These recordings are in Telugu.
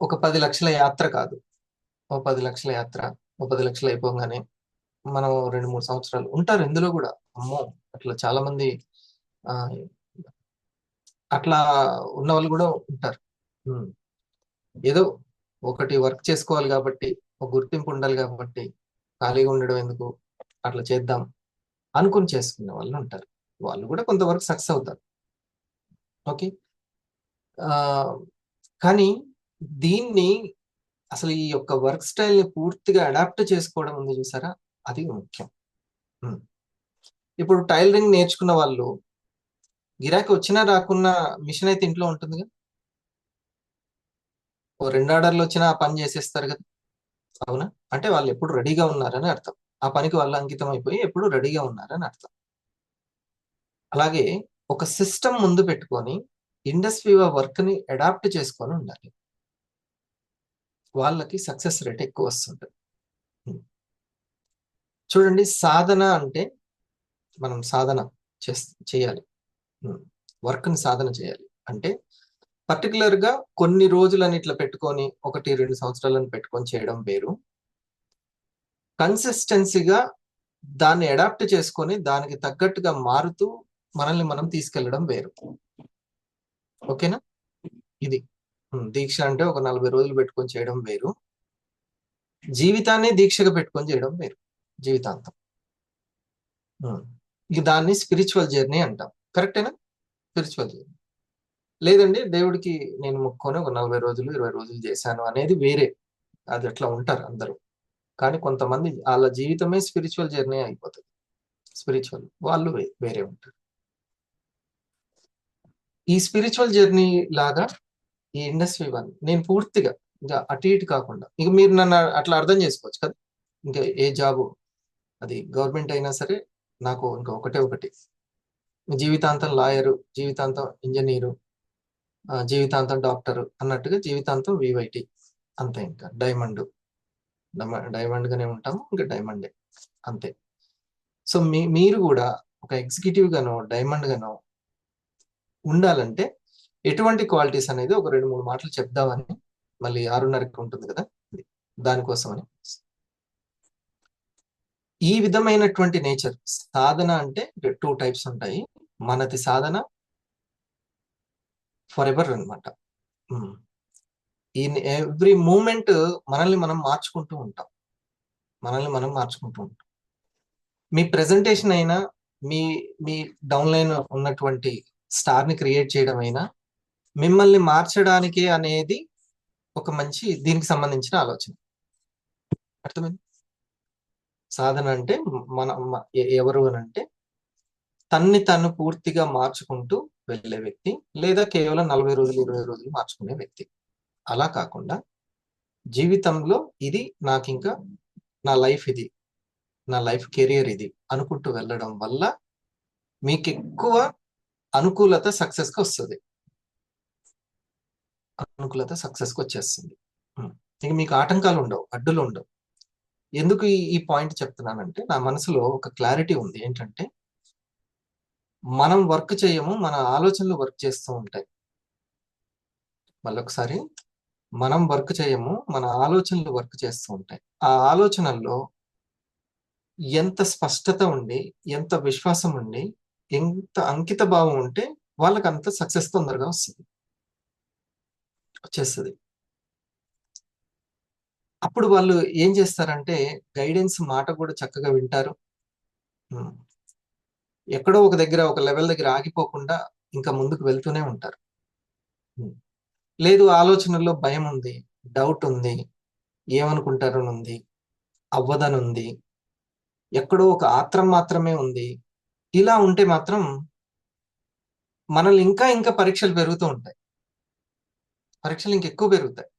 ఒక 10 లక్షల యాత్ర కాదు. ఓ 10 లక్షల యాత్ర, ఓ 10 లక్షలు అయిపోగానే మనం 2, 3 సంవత్సరాలు ఉంటారు ఇందులో కూడా. అమ్మో! అట్లా చాలా మంది ఆ, అట్లా ఉన్న వాళ్ళు కూడా ఉంటారు. ఉమ్. ఏదో ఒకటి వర్క్ చేసుకోవాలి కాబట్టి, ఒక గుర్తింపు ఉండాలి కాబట్టి, ఖాళీగా ఉండడం ఎందుకు, అట్లా చేద్దాం అనుకుని చేసుకునే వాళ్ళు ఉంటారు. వాళ్ళు కూడా కొంతవరకు సక్సెస్ అవుతారు. ఓకే. ఆ కానీ దీన్ని అసలు ఈ యొక్క వర్క్ స్టైల్ ని పూర్తిగా అడాప్ట్ చేసుకోవడం ఉంది చూసారా, అది ముఖ్యం. ఉమ్. ఇప్పుడు టైలరింగ్ నేర్చుకున్న వాళ్ళు గిరాకీ వచ్చినా రాకున్నా మిషన్ అయితే ఇంట్లో ఉంటుందిగా. ఓ 2 ఆర్డర్లు వచ్చినా ఆ పని చేసేస్తారు కదా. అవునా? అంటే వాళ్ళు ఎప్పుడు రెడీగా ఉన్నారని అర్థం. ఆ పనికి వాళ్ళు అంకితం అయిపోయి ఎప్పుడు రెడీగా ఉన్నారని అర్థం. అలాగే ఒక సిస్టమ్ ముందు పెట్టుకొని ఇండస్ట్రీ వర్క్ ని అడాప్ట్ చేసుకొని ఉండాలి. వాళ్ళకి సక్సెస్ రేట్ ఎక్కువ వస్తుంటుంది. చూడండి, సాధన అంటే మనం సాధన చేయాలి. వర్క్ ని సాధన చేయాలి అంటే పర్టికులర్ గా కొన్ని రోజులని ఇట్లా పెట్టుకొని 1, 2 సంవత్సరాలను పెట్టుకొని చేయడం వేరు. కన్సిస్టెన్సీగా దాన్ని అడాప్ట్ చేసుకొని దానికి తగ్గట్టుగా మారుతూ మనల్ని మనం తీసుకెళ్లడం వేరు. ఓకేనా? ఇది దీక్ష అంటే ఒక 40 రోజులు పెట్టుకొని చేయడం వేరు, జీవితాన్ని దీక్షగా పెట్టుకొని చేయడం వేరు. జీవితాంతం. ఇక దాన్ని స్పిరిచువల్ జర్నీ అంటాం. కరెక్టేనా? Spiritual journey. లేదండి, దేవుడికి నేను మొక్కుకొని ఒక 40 రోజులు 20 రోజులు చేశాను అనేది వేరే. అది అట్లా ఉంటారు అందరూ. కానీ కొంతమంది వాళ్ళ జీవితమే స్పిరిచువల్ జర్నీ అయిపోతుంది. స్పిరిచువల్ వాళ్ళు వేరే ఉంటారు. ఈ స్పిరిచువల్ జర్నీ లాగా ఈ ఇండస్ట్రీ వన్ నేను పూర్తిగా ఇంకా అటు ఇటు కాకుండా, ఇక మీరు నన్ను అట్లా అర్థం చేసుకోవచ్చు కదా. ఇంకా ఏ జాబు, అది గవర్నమెంట్ అయినా సరే, నాకు ఇంకా ఒకటి జీవితాంతం లాయరు, జీవితాంతం ఇంజనీరు, జీవితాంతం డాక్టరు అన్నట్టుగా జీవితాంతం వివైటి అంతే. ఇంకా డైమండ్ గానే ఉంటాము, ఇంకా డైమండే అంతే. సో మీరు కూడా ఒక ఎగ్జిక్యూటివ్ గానో డైమండ్ గానో ఉండాలంటే ఎటువంటి క్వాలిటీస్ అనేది ఒక 2, 3 మాటలు చెప్దామని. మళ్ళీ 6:30కి ఉంటుంది కదా, దానికోసమని. ఈ విధమైనటువంటి నేచర్ సాధన అంటే 2 టైప్స్ ఉంటాయి. మనది సాధన ఫర్ ఎవర్ అనమాట. ఇన్ ఎవ్రీ మూమెంట్ మనల్ని మనం మార్చుకుంటూ ఉంటాం. మీ ప్రెజెంటేషన్ అయినా, మీ మీ డౌన్లైన్ ఉన్నటువంటి స్టార్ ని క్రియేట్ చేయడం అయినా మిమ్మల్ని మార్చడానికి అనేది ఒక మంచి దీనికి సంబంధించిన ఆలోచన. అర్థమైంది? సాధన అంటే ఎవరు అని అంటే తన్ని తను పూర్తిగా మార్చుకుంటూ వెళ్ళే వ్యక్తి, లేదా కేవలం 40 రోజులు 20 రోజులు మార్చుకునే వ్యక్తి. అలా కాకుండా జీవితంలో ఇది నాకు ఇంకా నా లైఫ్ ఇది, నా లైఫ్ కెరియర్ ఇది అనుకుంటూ వెళ్ళడం వల్ల మీకు ఎక్కువ అనుకూలత సక్సెస్కి వస్తుంది. అనుకూలత సక్సెస్కి వచ్చేస్తుంది. ఇక మీకు ఆటంకాలు ఉండవు, అడ్డులు ఉండవు. ఎందుకు ఈ పాయింట్ చెప్తున్నానంటే నా మనసులో ఒక క్లారిటీ ఉంది. ఏంటంటే మనం వర్క్ చేయము, మన ఆలోచనలు వర్క్ చేస్తూ ఉంటాయి. మళ్ళొకసారి, మనం వర్క్ చేయము, మన ఆలోచనలు వర్క్ చేస్తూ ఉంటాయి. ఆ ఆలోచనల్లో ఎంత స్పష్టత ఉండి, ఎంత విశ్వాసం ఉండి, ఎంత అంకిత భావం ఉంటే వాళ్ళకి అంత సక్సెస్ తొందరగా వచ్చేస్తుంది. అప్పుడు వాళ్ళు ఏం చేస్తారంటే గైడెన్స్ మాట కూడా చక్కగా వింటారు. ఎక్కడో ఒక దగ్గర, ఒక లెవెల్ దగ్గర ఆగిపోకుండా ఇంకా ముందుకు వెళ్తూనే ఉంటారు. లేదు, ఆలోచనల్లో భయం ఉంది, డౌట్ ఉంది, ఏమనుకుంటారని ఉంది, అవ్వదని ఉంది, ఎక్కడో ఒక ఆత్రం మాత్రమే ఉంది. ఇలా ఉంటే మాత్రం మనల్ని ఇంకా ఇంకా పరీక్షలు పెరుగుతూ ఉంటాయి. పరీక్షలు ఇంకెక్కువ పెరుగుతాయి.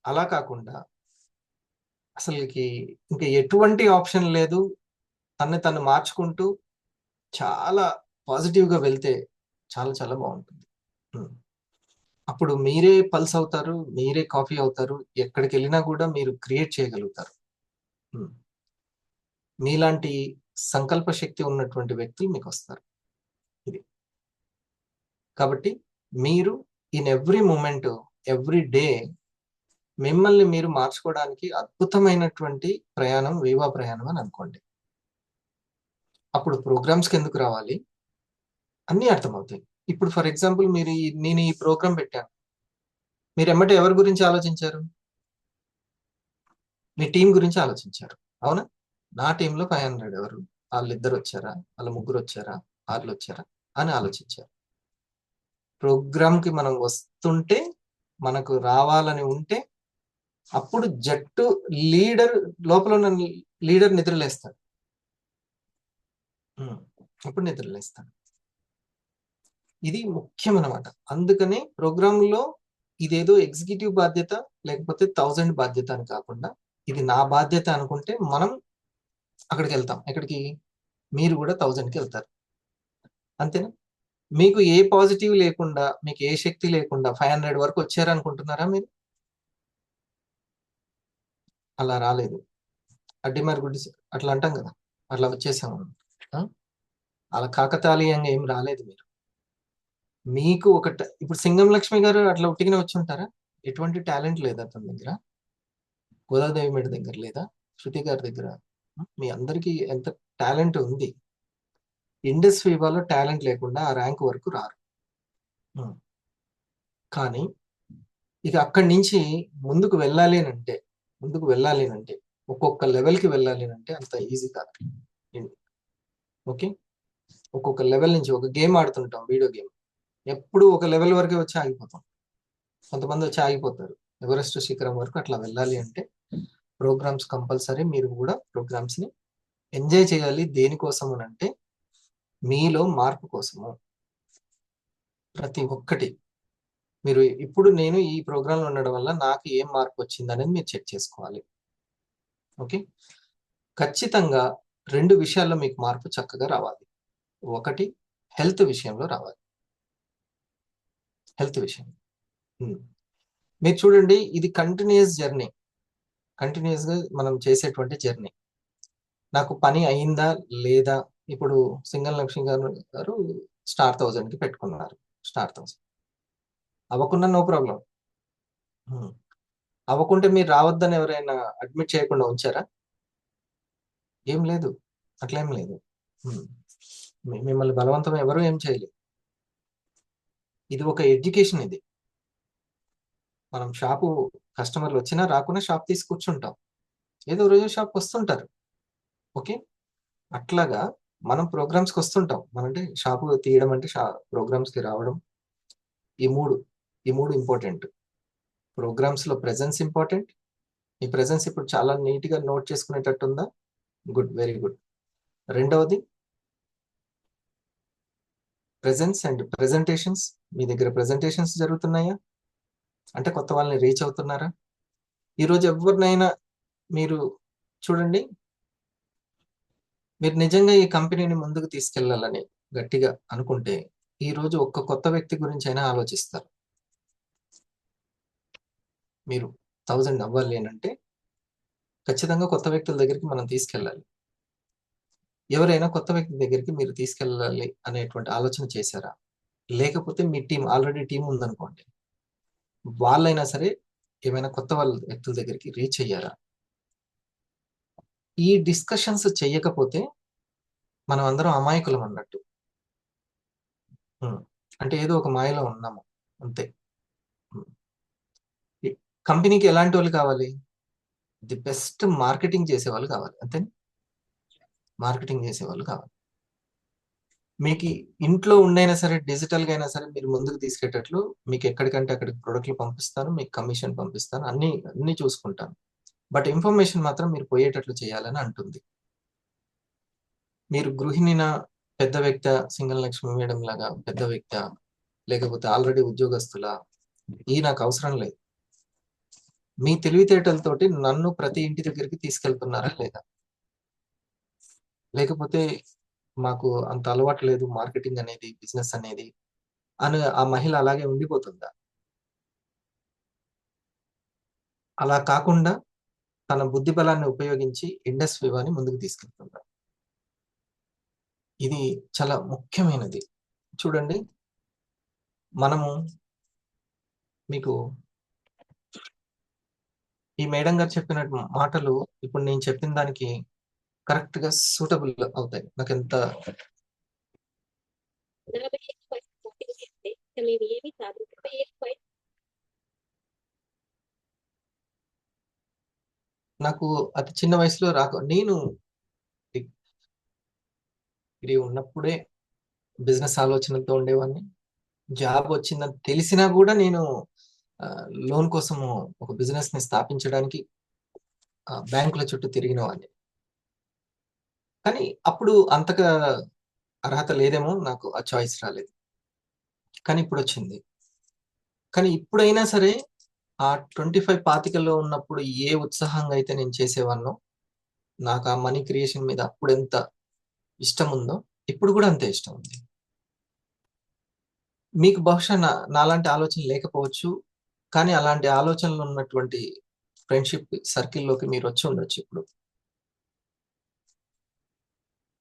అలా కాకుండా అసలుకి ఇంకా ఎటువంటి ఆప్షన్ లేదు, తను మార్చుకుంటూ చాలా పాజిటివ్గా వెళ్తే చాలా చాలా బాగుంటుంది. అప్పుడు మీరే పల్స్ అవుతారు, మీరే కాఫీ అవుతారు. ఎక్కడికి వెళ్ళినా కూడా మీరు క్రియేట్ చేయగలుగుతారు. మీలాంటి సంకల్ప శక్తి ఉన్నటువంటి వ్యక్తులు మీకు వస్తారు. ఇది కాబట్టి మీరు in every moment every day మిమ్మల్ని మీరు మార్చుకోవడానికి అద్భుతమైనటువంటి ప్రయాణం వివా ప్రయాణం అని అనుకోండి. అప్పుడు ప్రోగ్రామ్స్కి ఎందుకు రావాలి అన్నీ అర్థమవుతాయి. ఇప్పుడు ఫర్ ఎగ్జాంపుల్ నేను ఈ ప్రోగ్రామ్ పెట్టాను, మీరు ఎమ్మటే ఎవరి గురించి ఆలోచించారు? మీ టీం గురించి ఆలోచించారు, అవునా? నా టీంలో 500 ఎవరు, వాళ్ళిద్దరు వచ్చారా, వాళ్ళ ముగ్గురు వచ్చారా, వాళ్ళు వచ్చారా అని ఆలోచించారు. ప్రోగ్రామ్కి మనం వస్తుంటే, మనకు రావాలని ఉంటే, అప్పుడు జట్టు లీడర్ లోపల ఉన్న లీడర్ నిద్రలేస్తాడు. అప్పుడు నిద్రలేస్తాడు. ఇది ముఖ్యం అనమాట. అందుకని ప్రోగ్రాంలో ఇదేదో ఎగ్జిక్యూటివ్ బాధ్యత లేకపోతే 1000 బాధ్యత అని కాకుండా, ఇది నా బాధ్యత అనుకుంటే మనం అక్కడికి వెళ్తాం. ఎక్కడికి? మీరు కూడా 1000కి వెళ్తారు, అంతేనా? మీకు ఏ పాజిటివ్ లేకుండా, మీకు ఏ శక్తి లేకుండా 500 వరకు వచ్చారనుకుంటున్నారా మీరు? అలా రాలేదు. అడ్డిమారి గుడ్డి అట్లా అంటాం కదా, అట్లా వచ్చేసాము. అలా కాకతాళీయంగా ఏం రాలేదు మీరు. మీకు ఇప్పుడు సింగం లక్ష్మి గారు అట్లా ఉట్టిగానే వచ్చి ఉంటారా? ఎటువంటి టాలెంట్ లేదా అతని దగ్గర? గోదాదేవి మేడ దగ్గర లేదా? శృతి గారి దగ్గర? మీ అందరికీ ఎంత టాలెంట్ ఉంది. ఇండస్ ఫీబాలో టాలెంట్ లేకుండా ఆ ర్యాంక్ వరకు రారు. కానీ ఇక అక్కడి నుంచి ముందుకు వెళ్ళాలి అంటే ఒక్కొక్క లెవెల్కి వెళ్ళాలి అంటే అంత ఈజీ కాదు. ఓకే, ఒక్కొక్క లెవెల్ నుంచి ఒక గేమ్ ఆడుతుంటాం, వీడియో గేమ్, ఎప్పుడు ఒక లెవెల్ వరకే వచ్చి ఆగిపోతాం. కొంతమంది వచ్చి ఆగిపోతారు. ఎవరెస్ట్ శిఖరం వరకు అట్లా వెళ్ళాలి అంటే ప్రోగ్రామ్స్ కంపల్సరీ. మీరు కూడా ప్రోగ్రామ్స్ని ఎంజాయ్ చేయాలి. దేనికోసం అంటే మీలో మార్పు కోసము. ప్రతి ఒక్కటి మీరు ఇప్పుడు నేను ఈ ప్రోగ్రాంలో ఉండడం వల్ల నాకు ఏం మార్పు వచ్చింది అనేది మీరు చెక్ చేసుకోవాలి. ఓకే, ఖచ్చితంగా 2 విషయాల్లో మీకు మార్పు చక్కగా రావాలి. ఒకటి, హెల్త్ విషయంలో రావాలి. హెల్త్ విషయం మీరు చూడండి, ఇది కంటిన్యూస్ జర్నీ, కంటిన్యూస్గా మనం చేసేటువంటి జర్నీ. నాకు పని అయిందా లేదా? ఇప్పుడు సింగల్ లక్ష్మి గారు స్టార్ 1000కి పెట్టుకున్నారు. స్టార్ 1000 అవ్వకుండా నో ప్రాబ్లం. అవ్వకుంటే మీరు రావద్దని ఎవరైనా అడ్మిట్ చేయకుండా ఉంచారా? ఏం లేదు, అట్లేం లేదు. మిమ్మల్ని బలవంతం ఎవరు ఏం చేయలేదు. ఇది ఒక ఎడ్యుకేషన్. ఇది మనం షాపు కస్టమర్లు వచ్చినా రాకున్నా షాప్ తీసి కూర్చుంటాం, ఏదో రోజు షాప్కి వస్తుంటారు. ఓకే, అట్లాగా మనం ప్రోగ్రామ్స్కి వస్తుంటాం. మనంటే షాపు తీయడం అంటే ప్రోగ్రామ్స్కి రావడం, ఈ మూడు ఇంపార్టెంట్. ప్రోగ్రామ్స్లో ప్రెజెన్స్ ఇంపార్టెంట్. ఈ ప్రెజెన్స్ ఇప్పుడు చాలా నీట్గా నోట్ చేసుకునేటట్టు ఉందా? Good, very good. రెండవది ప్రెజెన్స్ అండ్ ప్రెజెంటేషన్స్. మీ దగ్గర ప్రెజెంటేషన్స్ జరుగుతున్నాయా? అంటే కొత్త వాళ్ళని రీచ్ అవుతున్నారా? ఈరోజు ఎవరినైనా మీరు చూడండి, మీరు నిజంగా ఈ కంపెనీని ముందుకు తీసుకెళ్లాలని గట్టిగా అనుకుంటే ఈరోజు ఒక్క కొత్త వ్యక్తి గురించి అయినా ఆలోచిస్తారు. మీరు 1000 అవ్వాలి అంటే ఖచ్చితంగా కొత్త వ్యక్తుల దగ్గరికి మనం తీసుకెళ్ళాలి. ఎవరైనా కొత్త వ్యక్తి దగ్గరికి మీరు తీసుకెళ్ళాలి అనేటువంటి ఆలోచన చేశారా? లేకపోతే మీ టీం ఆల్రెడీ టీం ఉందనుకోండి, వాళ్ళైనా సరే ఏమైనా కొత్త వ్యక్తుల దగ్గరికి రీచ్ అయ్యారా? ఈ డిస్కషన్స్ చెయ్యకపోతే మనం అందరం అమాయకులం అన్నట్టు. అంటే ఏదో ఒక మాయలో ఉన్నాము అంతే. కంపెనీకి ఎలాంటి వాళ్ళు కావాలి? ది బెస్ట్ మార్కెటింగ్ చేసేవాళ్ళు కావాలి, అంతే. మార్కెటింగ్ చేసేవాళ్ళు కావాలి. మీకు ఇంట్లో ఉండైనా సరే, డిజిటల్గా అయినా సరే మీరు ముందుకు తీసుకెళ్ళేటట్లు మీకు ఎక్కడికంటే అక్కడికి ప్రొడక్ట్లు పంపిస్తాను, మీకు కమిషన్ పంపిస్తాను, అన్ని చూసుకుంటాను. బట్ ఇన్ఫర్మేషన్ మాత్రం మీరు పోయేటట్లు చేయాలని అంటుంది. మీరు గృహిణిన, పెద్ద వ్యక్తి, సింగల్ లక్ష్మి మేడం లాగా పెద్ద వ్యక్తి, లేకపోతే ఆల్రెడీ ఉద్యోగస్తుల, ఈ నాకు అవసరం లేదు. మీ తెలివితేటలతోటి నన్ను ప్రతి ఇంటి దగ్గరికి తీసుకెళ్తున్నారా లేదా? లేకపోతే మాకు అంత అలవాటు లేదు మార్కెటింగ్ అనేది, బిజినెస్ అనేది అని ఆ మహిళ అలాగే ఉండిపోతుందా? అలా కాకుండా తన బుద్ధి బలాన్ని ఉపయోగించి ఇండస్ వివాని ముందుకు తీసుకెళ్తుందా? ఇది చాలా ముఖ్యమైనది. చూడండి, మనము మీకు ఈ మేడం గారు చెప్పిన మాటలు ఇప్పుడు నేను చెప్పిన దానికి కరెక్ట్ గా సూటబుల్ అవుతాయి. నాకు ఎంత 45 వయసు దాటింది అంటే ఇక మేము ఏమీ సాధించలేం. 45 వయసు నాకు అతి చిన్న వయసులో నేను డిగ్రీ ఉన్నప్పుడే బిజినెస్ ఆలోచనలతో ఉండేవాడిని. జాబ్ వచ్చిందని తెలిసినా కూడా నేను లోన్ కోసము ఒక బిజినెస్ ని స్థాపించడానికి బ్యాంకుల చుట్టూ తిరిగిన వాడిని. కానీ అప్పుడు అంతగా అర్హత లేదేమో, నాకు ఆ చాయిస్ రాలేదు. కానీ ఇప్పుడు వచ్చింది. కానీ ఇప్పుడైనా సరే ఆ 25 పాతికల్లో ఉన్నప్పుడు ఏ ఉత్సాహంగా అయితే నేను చేసేవాడినో, నాకు ఆ మనీ క్రియేషన్ మీద అప్పుడు ఎంత ఇష్టం ఉందో ఇప్పుడు కూడా అంతే ఇష్టం ఉంది. మీకు బహుశా నాలాంటి ఆలోచన లేకపోవచ్చు, కానీ అలాంటి ఆలోచనలు ఉన్నటువంటి ఫ్రెండ్షిప్ సర్కిల్లోకి మీరు వచ్చి ఉండొచ్చు. ఇప్పుడు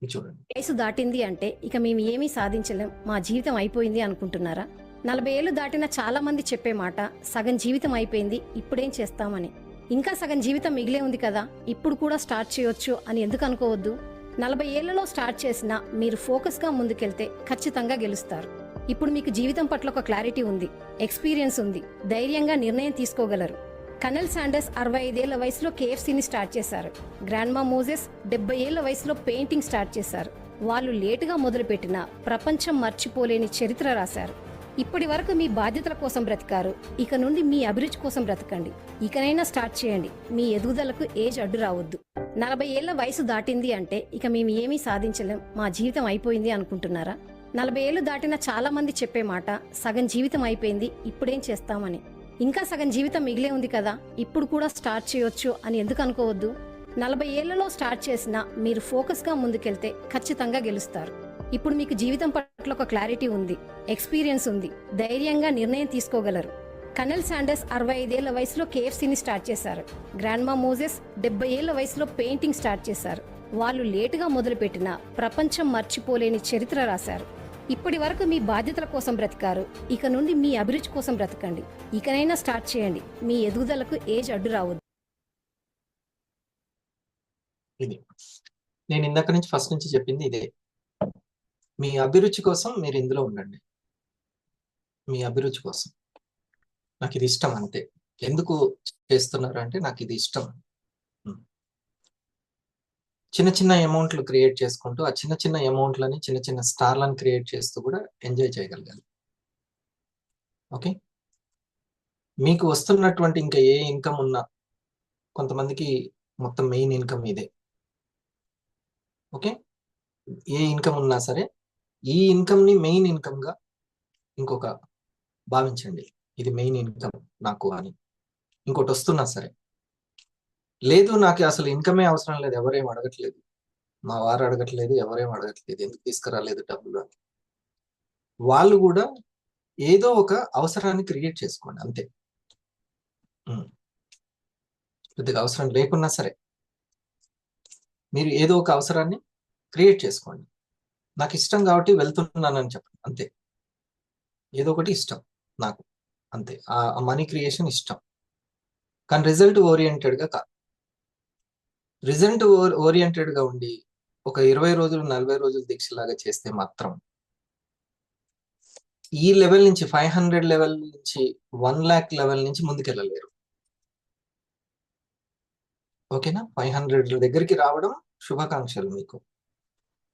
చూడండి, వయసు దాటింది అంటే ఇక మేము ఏమీ సాధించలేం, మా జీవితం అయిపోయింది అనుకుంటున్నారా? 40 ఏళ్ళు దాటిన చాలా మంది చెప్పే మాట సగం జీవితం అయిపోయింది, ఇప్పుడేం చేస్తామని. ఇంకా సగం జీవితం మిగిలే ఉంది కదా, ఇప్పుడు కూడా స్టార్ట్ చేయొచ్చు అని ఎందుకు అనుకోవద్దు? 40 ఏళ్లలో స్టార్ట్ చేసినా మీరు ఫోకస్గా ముందుకెళ్తే ఖచ్చితంగా గెలుస్తారు. ఇప్పుడు మీకు జీవితం పట్ల ఒక క్లారిటీ ఉంది, ఎక్స్పీరియన్స్ ఉంది, ధైర్యంగా నిర్ణయం తీసుకోగలరు. కనల్ శాండర్స్ 65 ఏళ్ల వయసులో KFCని స్టార్ట్ చేశారు. గ్రాండ్మా మోజెస్ 70 ఏళ్ల వయసులో పెయింటింగ్ స్టార్ట్ చేశారు. వాళ్ళు లేటుగా మొదలుపెట్టిన ప్రపంచం మర్చిపోలేని చరిత్ర రాశారు. ఇప్పటి వరకు మీ బాధ్యతల కోసం బ్రతికారు, ఇక నుండి మీ అభిరుచి కోసం బ్రతకండి. ఇకనైనా స్టార్ట్ చేయండి, మీ ఎదుగుదలకు ఏజ్ అడ్డు రావద్దు. 40 ఏళ్ల వయసు దాటింది అంటే ఇక మేము ఏమీ సాధించలేం, మా జీవితం అయిపోయింది అనుకుంటున్నారా? 40 ఏళ్ళు దాటిన చాలా మంది చెప్పే మాట సగం జీవితం అయిపోయింది, ఇప్పుడేం చేస్తామని. ఇంకా సగం జీవితం మిగిలే ఉంది కదా, ఇప్పుడు కూడా స్టార్ట్ చేయొచ్చు అని ఎందుకు అనుకోవద్దు? 40 ఏళ్లలో స్టార్ట్ చేసినా మీరు ఫోకస్గా ముందుకెళ్తే ఖచ్చితంగా గెలుస్తారు. ఇప్పుడు మీకు జీవితం పట్ల ఒక క్లారిటీ ఉంది, ఎక్స్పీరియన్స్ ఉంది, ధైర్యంగా నిర్ణయం తీసుకోగలరు. కనల్ శాండర్స్ 65 ఏళ్ల వయసులో KFCని స్టార్ట్ చేశారు. గ్రాండ్మా మోజెస్ 70 ఏళ్ల వయసులో పెయింటింగ్ స్టార్ట్ చేశారు. వాళ్ళు లేటుగా మొదలుపెట్టిన ప్రపంచం మర్చిపోలేని చరిత్ర రాశారు. ఇప్పటి వరకు మీ బాధ్యతల కోసం బ్రతికారు, ఇక నుండి మీ అభిరుచి కోసం బ్రతకండి. ఇకనైనా స్టార్ట్ చేయండి, మీ ఎదుగుదలకు ఏజ్ అడ్డు రావద్దు. ఇది నేను ఇందాక నుంచి ఫస్ట్ నుంచి చెప్పింది ఇదే. మీ అభిరుచి కోసం మీరు ఇందులో ఉండండి. మీ అభిరుచి కోసం. నాకు ఇది ఇష్టం అంతే. ఎందుకు చేస్తున్నారు అంటే నాకు ఇది ఇష్టం. చిన్న చిన్న అమౌంట్లు క్రియేట్ చేసుకుంటూ ఆ చిన్న చిన్న అమౌంట్లని చిన్న చిన్న స్టార్లను క్రియేట్ చేస్తూ కూడా ఎంజాయ్ చేయగలగాలి. ఓకే, మీకు వస్తున్నటువంటి ఇంకా ఏ ఇన్కమ్ ఉన్నా, కొంతమందికి మొత్తం మెయిన్ ఇన్కమ్ ఇదే. ఓకే, ఏ ఇన్కమ్ ఉన్నా సరే ఈ ఇన్కమ్ ని మెయిన్ ఇన్కమ్ గా ఇంకొక భావించండి. ఇది మెయిన్ ఇన్కమ్ నాకు అని. ఇంకోటి వస్తున్నా సరే, లేదు నాకు అసలు ఇన్కమే అవసరం లేదు, ఎవరేం అడగట్లేదు, మా వారు అడగట్లేదు, ఎవరేం అడగట్లేదు, ఎందుకు తీసుకురాలేదు డబ్బులు అని, వాళ్ళు కూడా ఏదో ఒక అవసరాన్ని క్రియేట్ చేసుకోండి అంతే. పెద్దగా అవసరం లేకున్నా సరే మీరు ఏదో ఒక అవసరాన్ని క్రియేట్ చేసుకోండి. నాకు ఇష్టం కాబట్టి వెళ్తున్నానని చెప్పండి అంతే. ఏదో ఒకటి ఇష్టం నాకు అంతే. ఆ మనీ క్రియేషన్ ఇష్టం, కానీ రిజల్ట్ ఓరియంటెడ్గా కాదు. రిజల్ట్ ఓరియంటెడ్గా ఉండి ఒక 20 రోజులు 40 రోజులు దీక్షలాగా చేస్తే మాత్రం ఈ లెవెల్ నుంచి 500 లెవెల్ నుంచి 1 lakh లెవెల్ నుంచి ముందుకెళ్ళలేరు. ఓకేనా? 500 దగ్గరికి రావడం శుభాకాంక్షలు మీకు.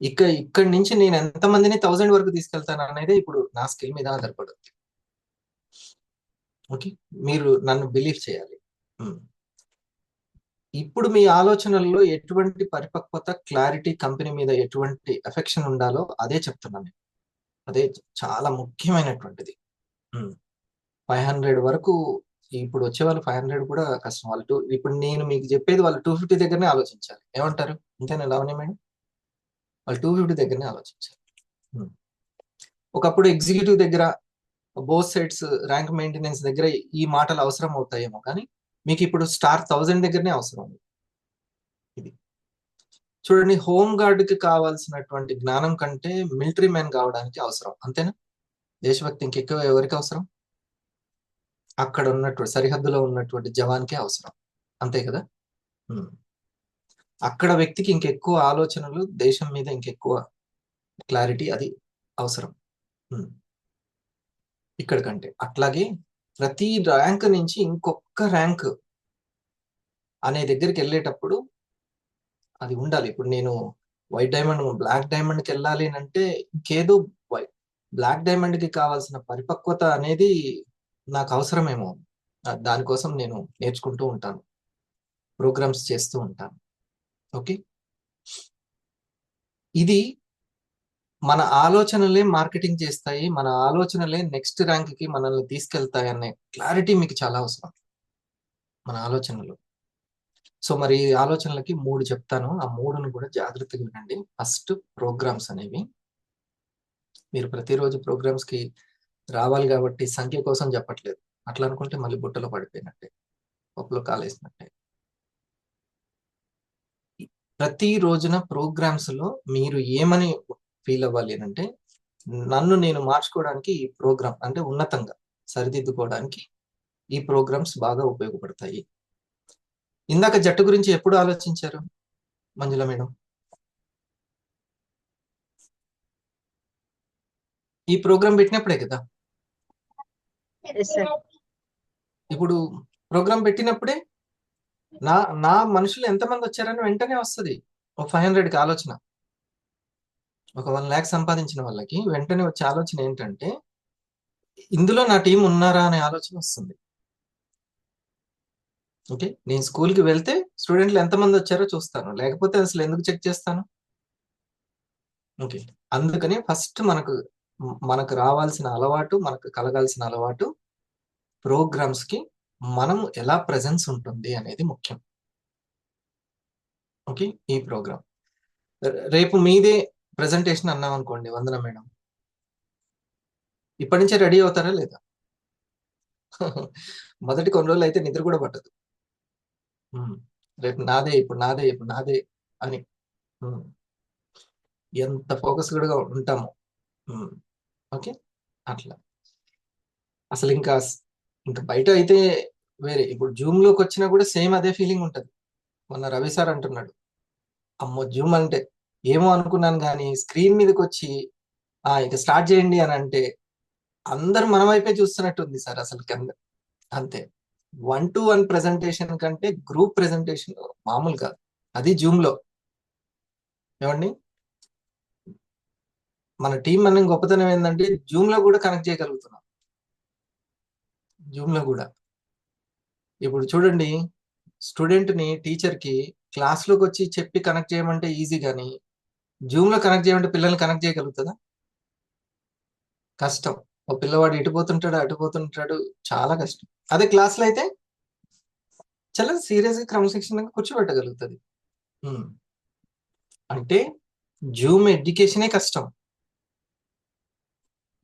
ఇక్కడి నుంచి నేను ఎంతమందిని 1000 వరకు తీసుకెళ్తాను అనేది ఇప్పుడు నా స్కిల్ మీద ఆధారపడుతుంది. ఓకే, మీరు నన్ను బిలీవ్ చేయాలి. ఇప్పుడు మీ ఆలోచనల్లో ఎటువంటి పరిపక్వత, క్లారిటీ, కంపెనీ మీద ఎటువంటి ఎఫెక్షన్ ఉండాలో అదే చెప్తున్నాను. అదే చాలా ముఖ్యమైనటువంటిది. 500 వరకు ఇప్పుడు వచ్చే వాళ్ళు 500 కూడా కష్టం. వాళ్ళు ఇప్పుడు నేను మీకు చెప్పేది వాళ్ళు 250 దగ్గరనే ఆలోచించాలి. ఏమంటారు? అంతేనా లావణ్య మేడం? వాళ్ళు 250 దగ్గరనే ఆలోచించాలి. ఒకప్పుడు ఎగ్జిక్యూటివ్ దగ్గర, బోత్ సైడ్స్ ర్యాంక్ మెయింటెనెన్స్ దగ్గర ఈ మాటలు అవసరం అవుతాయేమో, కానీ మీకు ఇప్పుడు స్టార్ 1000 దగ్గరనే అవసరం ఉంది. ఇది చూడండి, హోమ్ గార్డ్ కి కావాల్సినటువంటి జ్ఞానం కంటే మిలిటరీ మ్యాన్ కావడానికి అవసరం. అంతేనా? దేశభక్తి ఇంకెక్కువ ఎవరికి అవసరం? అక్కడ ఉన్నటువంటి సరిహద్దులో ఉన్నటువంటి జవాన్కే అవసరం. అంతే కదా. ఉమ్. అక్కడ వ్యక్తికి ఇంకెక్కువ ఆలోచనలు, దేశం మీద ఇంకెక్కువ క్లారిటీ అది అవసరం. ఉమ్. ఇక్కడ కంటే అట్లాగే ప్రతి ర్యాంక్ నుంచి ఇంకొక ర్యాంక్ అనే దగ్గరికి వెళ్ళేటప్పుడు అది ఉండాలి. ఇప్పుడు నేను వైట్ డైమండ్ బ్లాక్ డైమండ్కి వెళ్ళాలి అని అంటే ఇంకేదో బ్లాక్ డైమండ్కి కావాల్సిన పరిపక్వత అనేది నాకు అవసరమేమో. దానికోసం నేను నేర్చుకుంటూ ఉంటాను, ప్రోగ్రామ్స్ చేస్తూ ఉంటాను. ఓకే, ఇది మన ఆలోచనలే మార్కెటింగ్ చేస్తాయి, మన ఆలోచనలే నెక్స్ట్ ర్యాంక్కి మనల్ని తీసుకెళ్తాయి అనే క్లారిటీ మీకు చాలా అవసరం, మన ఆలోచనలు. సో మరి ఈ ఆలోచనలకి 3 చెప్తాను, ఆ 3ను కూడా జాగ్రత్తగా వినండి. ఫస్ట్, ప్రోగ్రామ్స్ అనేవి మీరు ప్రతిరోజు ప్రోగ్రామ్స్కి రావాలి కాబట్టి సంఖ్య కోసం చెప్పట్లేదు. అట్లా అనుకుంటే మళ్ళీ బుట్టలో పడిపోయినట్టే, పప్పులో కాలేసినట్టే. ప్రతి రోజున ప్రోగ్రామ్స్ లో మీరు ఏమని ఫీల్ అవ్వాలి అంటే, నన్ను నేను మార్చుకోవడానికి ఈ ప్రోగ్రామ్ అంటే ఉన్నతంగా సరిదిద్దుకోవడానికి ఈ ప్రోగ్రామ్స్ బాగా ఉపయోగపడతాయి. ఇందాక జట్టు గురించి ఎప్పుడు ఆలోచించారు మంజుల మేడం? ఈ ప్రోగ్రామ్ పెట్టినప్పుడే కదా. Yes, sir. ఇప్పుడు ప్రోగ్రామ్ పెట్టినప్పుడే నా నా మనుషులు ఎంతమంది వచ్చారని వెంటనే వస్తుంది. ఒక 500కి ఆలోచన, ఒక 1 lakh సంపాదించిన వాళ్ళకి వెంటనే వచ్చే ఆలోచన ఏంటంటే, ఇందులో నా టీం ఉన్నారా అనే ఆలోచన వస్తుంది. ఓకే, నేను స్కూల్కి వెళ్తే స్టూడెంట్లు ఎంతమంది వచ్చారో చూస్తాను, లేకపోతే అసలు ఎందుకు చెక్ చేస్తాను? ఓకే, అందుకని ఫస్ట్ మనకు రావాల్సిన అలవాటు, మనకు కలగాల్సిన అలవాటు, ప్రోగ్రామ్స్ కి మనం ఎలా ప్రెజెన్స్ ఉంటుంది అనేది ముఖ్యం. ఓకే, ఈ ప్రోగ్రామ్ రేపు మీదే ప్రెజెంటేషన్ అన్నాం అనుకోండి, వందన మేడం, ఇప్పటి నుంచే రెడీ అవుతారా లేదా? మొదటి కొన్ని రోజులు అయితే నిద్ర కూడా పట్టదు. రేపు నాదే, ఇప్పుడు నాదే, ఇప్పుడు నాదే అని ఎంత ఫోకస్డ్గా ఉంటాము. ఓకే, అట్లా అసలు ఇంకా బయట అయితే వేరే. ఇప్పుడు జూమ్ లోకి వచ్చినా కూడా సేమ్ అదే ఫీలింగ్ ఉంటుంది. మొన్న రవి సార్ అంటున్నాడు, అమ్మో జూమ్ అంటే ఏమో అనుకున్నాను, కానీ స్క్రీన్ మీదకి వచ్చి ఇక స్టార్ట్ చేయండి అని అంటే అందరు మన వైపే చూస్తున్నట్టుంది సార్ అసలు కింద. అంతే, 1-to-1 ప్రెజెంటేషన్ కంటే గ్రూప్ ప్రెజెంటేషన్ మామూలు కాదు, అది జూమ్ లో. ఏమండి, మన టీం మనం గొప్పతనం ఏంటంటే జూమ్ లో కూడా కనెక్ట్ చేయగలుగుతున్నాం. జూమ్ లో కూడా ఇప్పుడు చూడండి, స్టూడెంట్ ని టీచర్ కి క్లాస్ లోకి వచ్చి చెప్పి కనెక్ట్ చేయమంటే ఈజీ, కానీ జూమ్ లో కనెక్ట్ చేయమంటే పిల్లల్ని కనెక్ట్ చేయగలుగుతుందా? కష్టం. ఓ పిల్లవాడు ఇటుపోతుంటాడు అటుపోతుంటాడు, చాలా కష్టం. అదే క్లాస్ లో అయితే చాలా సీరియస్ గా క్రమశిక్షణగా కూర్చోబెట్టగలుగుతుంది. అంటే జూమ్ ఎడ్యుకేషనే కష్టం,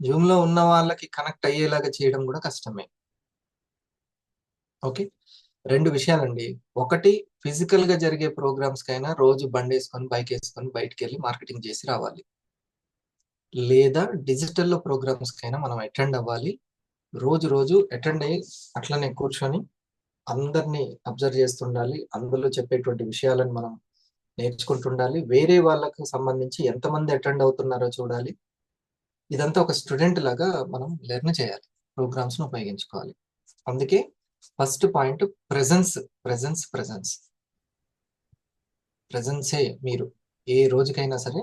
జూమ్ లో ఉన్న వాళ్ళకి కనెక్ట్ అయ్యేలాగా చేయడం కూడా కష్టమే. ఓకే, 2 విషయాలండి. ఒకటి, ఫిజికల్ గా జరిగే ప్రోగ్రామ్స్ కైనా రోజు బండి వేసుకొని బైక్ వేసుకొని బయటికి వెళ్ళి మార్కెటింగ్ చేసి రావాలి, లేదా డిజిటల్లో ప్రోగ్రామ్స్ కైనా మనం అటెండ్ అవ్వాలి. రోజు రోజు అటెండ్ అయ్యి అట్లనే కూర్చొని అందరినీ అబ్జర్వ్ చేస్తుండాలి, అందులో చెప్పేటువంటి విషయాలను మనం నేర్చుకుంటుండాలి, వేరే వాళ్ళకు సంబంధించి ఎంతమంది అటెండ్ అవుతున్నారో చూడాలి. ఇదంతా ఒక స్టూడెంట్ లాగా మనం లెర్న్ చేయాలి, ప్రోగ్రామ్స్ ను ఉపయోగించుకోవాలి. అందుకే first point presence, presence, presence. ప్రెజెన్సే మీరు ఏ రోజుకైనా సరే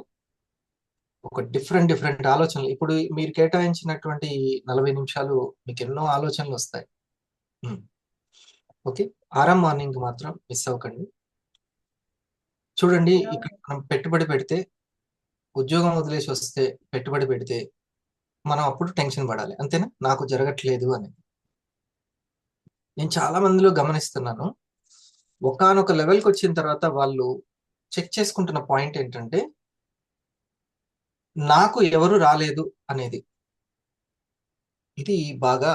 ఒక డిఫరెంట్ ఆలోచనలు. ఇప్పుడు మీరు కేటాయించినటువంటి 40 నిమిషాలు మీకు ఎన్నో ఆలోచనలు వస్తాయి. ఓకే, ఆరాం మార్నింగ్ మాత్రం మిస్ అవ్వకండి. చూడండి, ఇక్కడ మనం పెట్టుబడి పెడితే, ఉద్యోగం వదిలేసి వస్తే పెట్టుబడి పెడితే మనం అప్పుడు టెన్షన్ పడాలి, అంతేనా? నాకు జరగట్లేదు అని. నేను చాలా మందిలో గమనిస్తున్నాను, ఒకానొక లెవెల్కి వచ్చిన తర్వాత వాళ్ళు చెక్ చేసుకుంటున్న పాయింట్ ఏంటంటే, నాకు ఎవరు రాలేదు అనేది. ఇది బాగా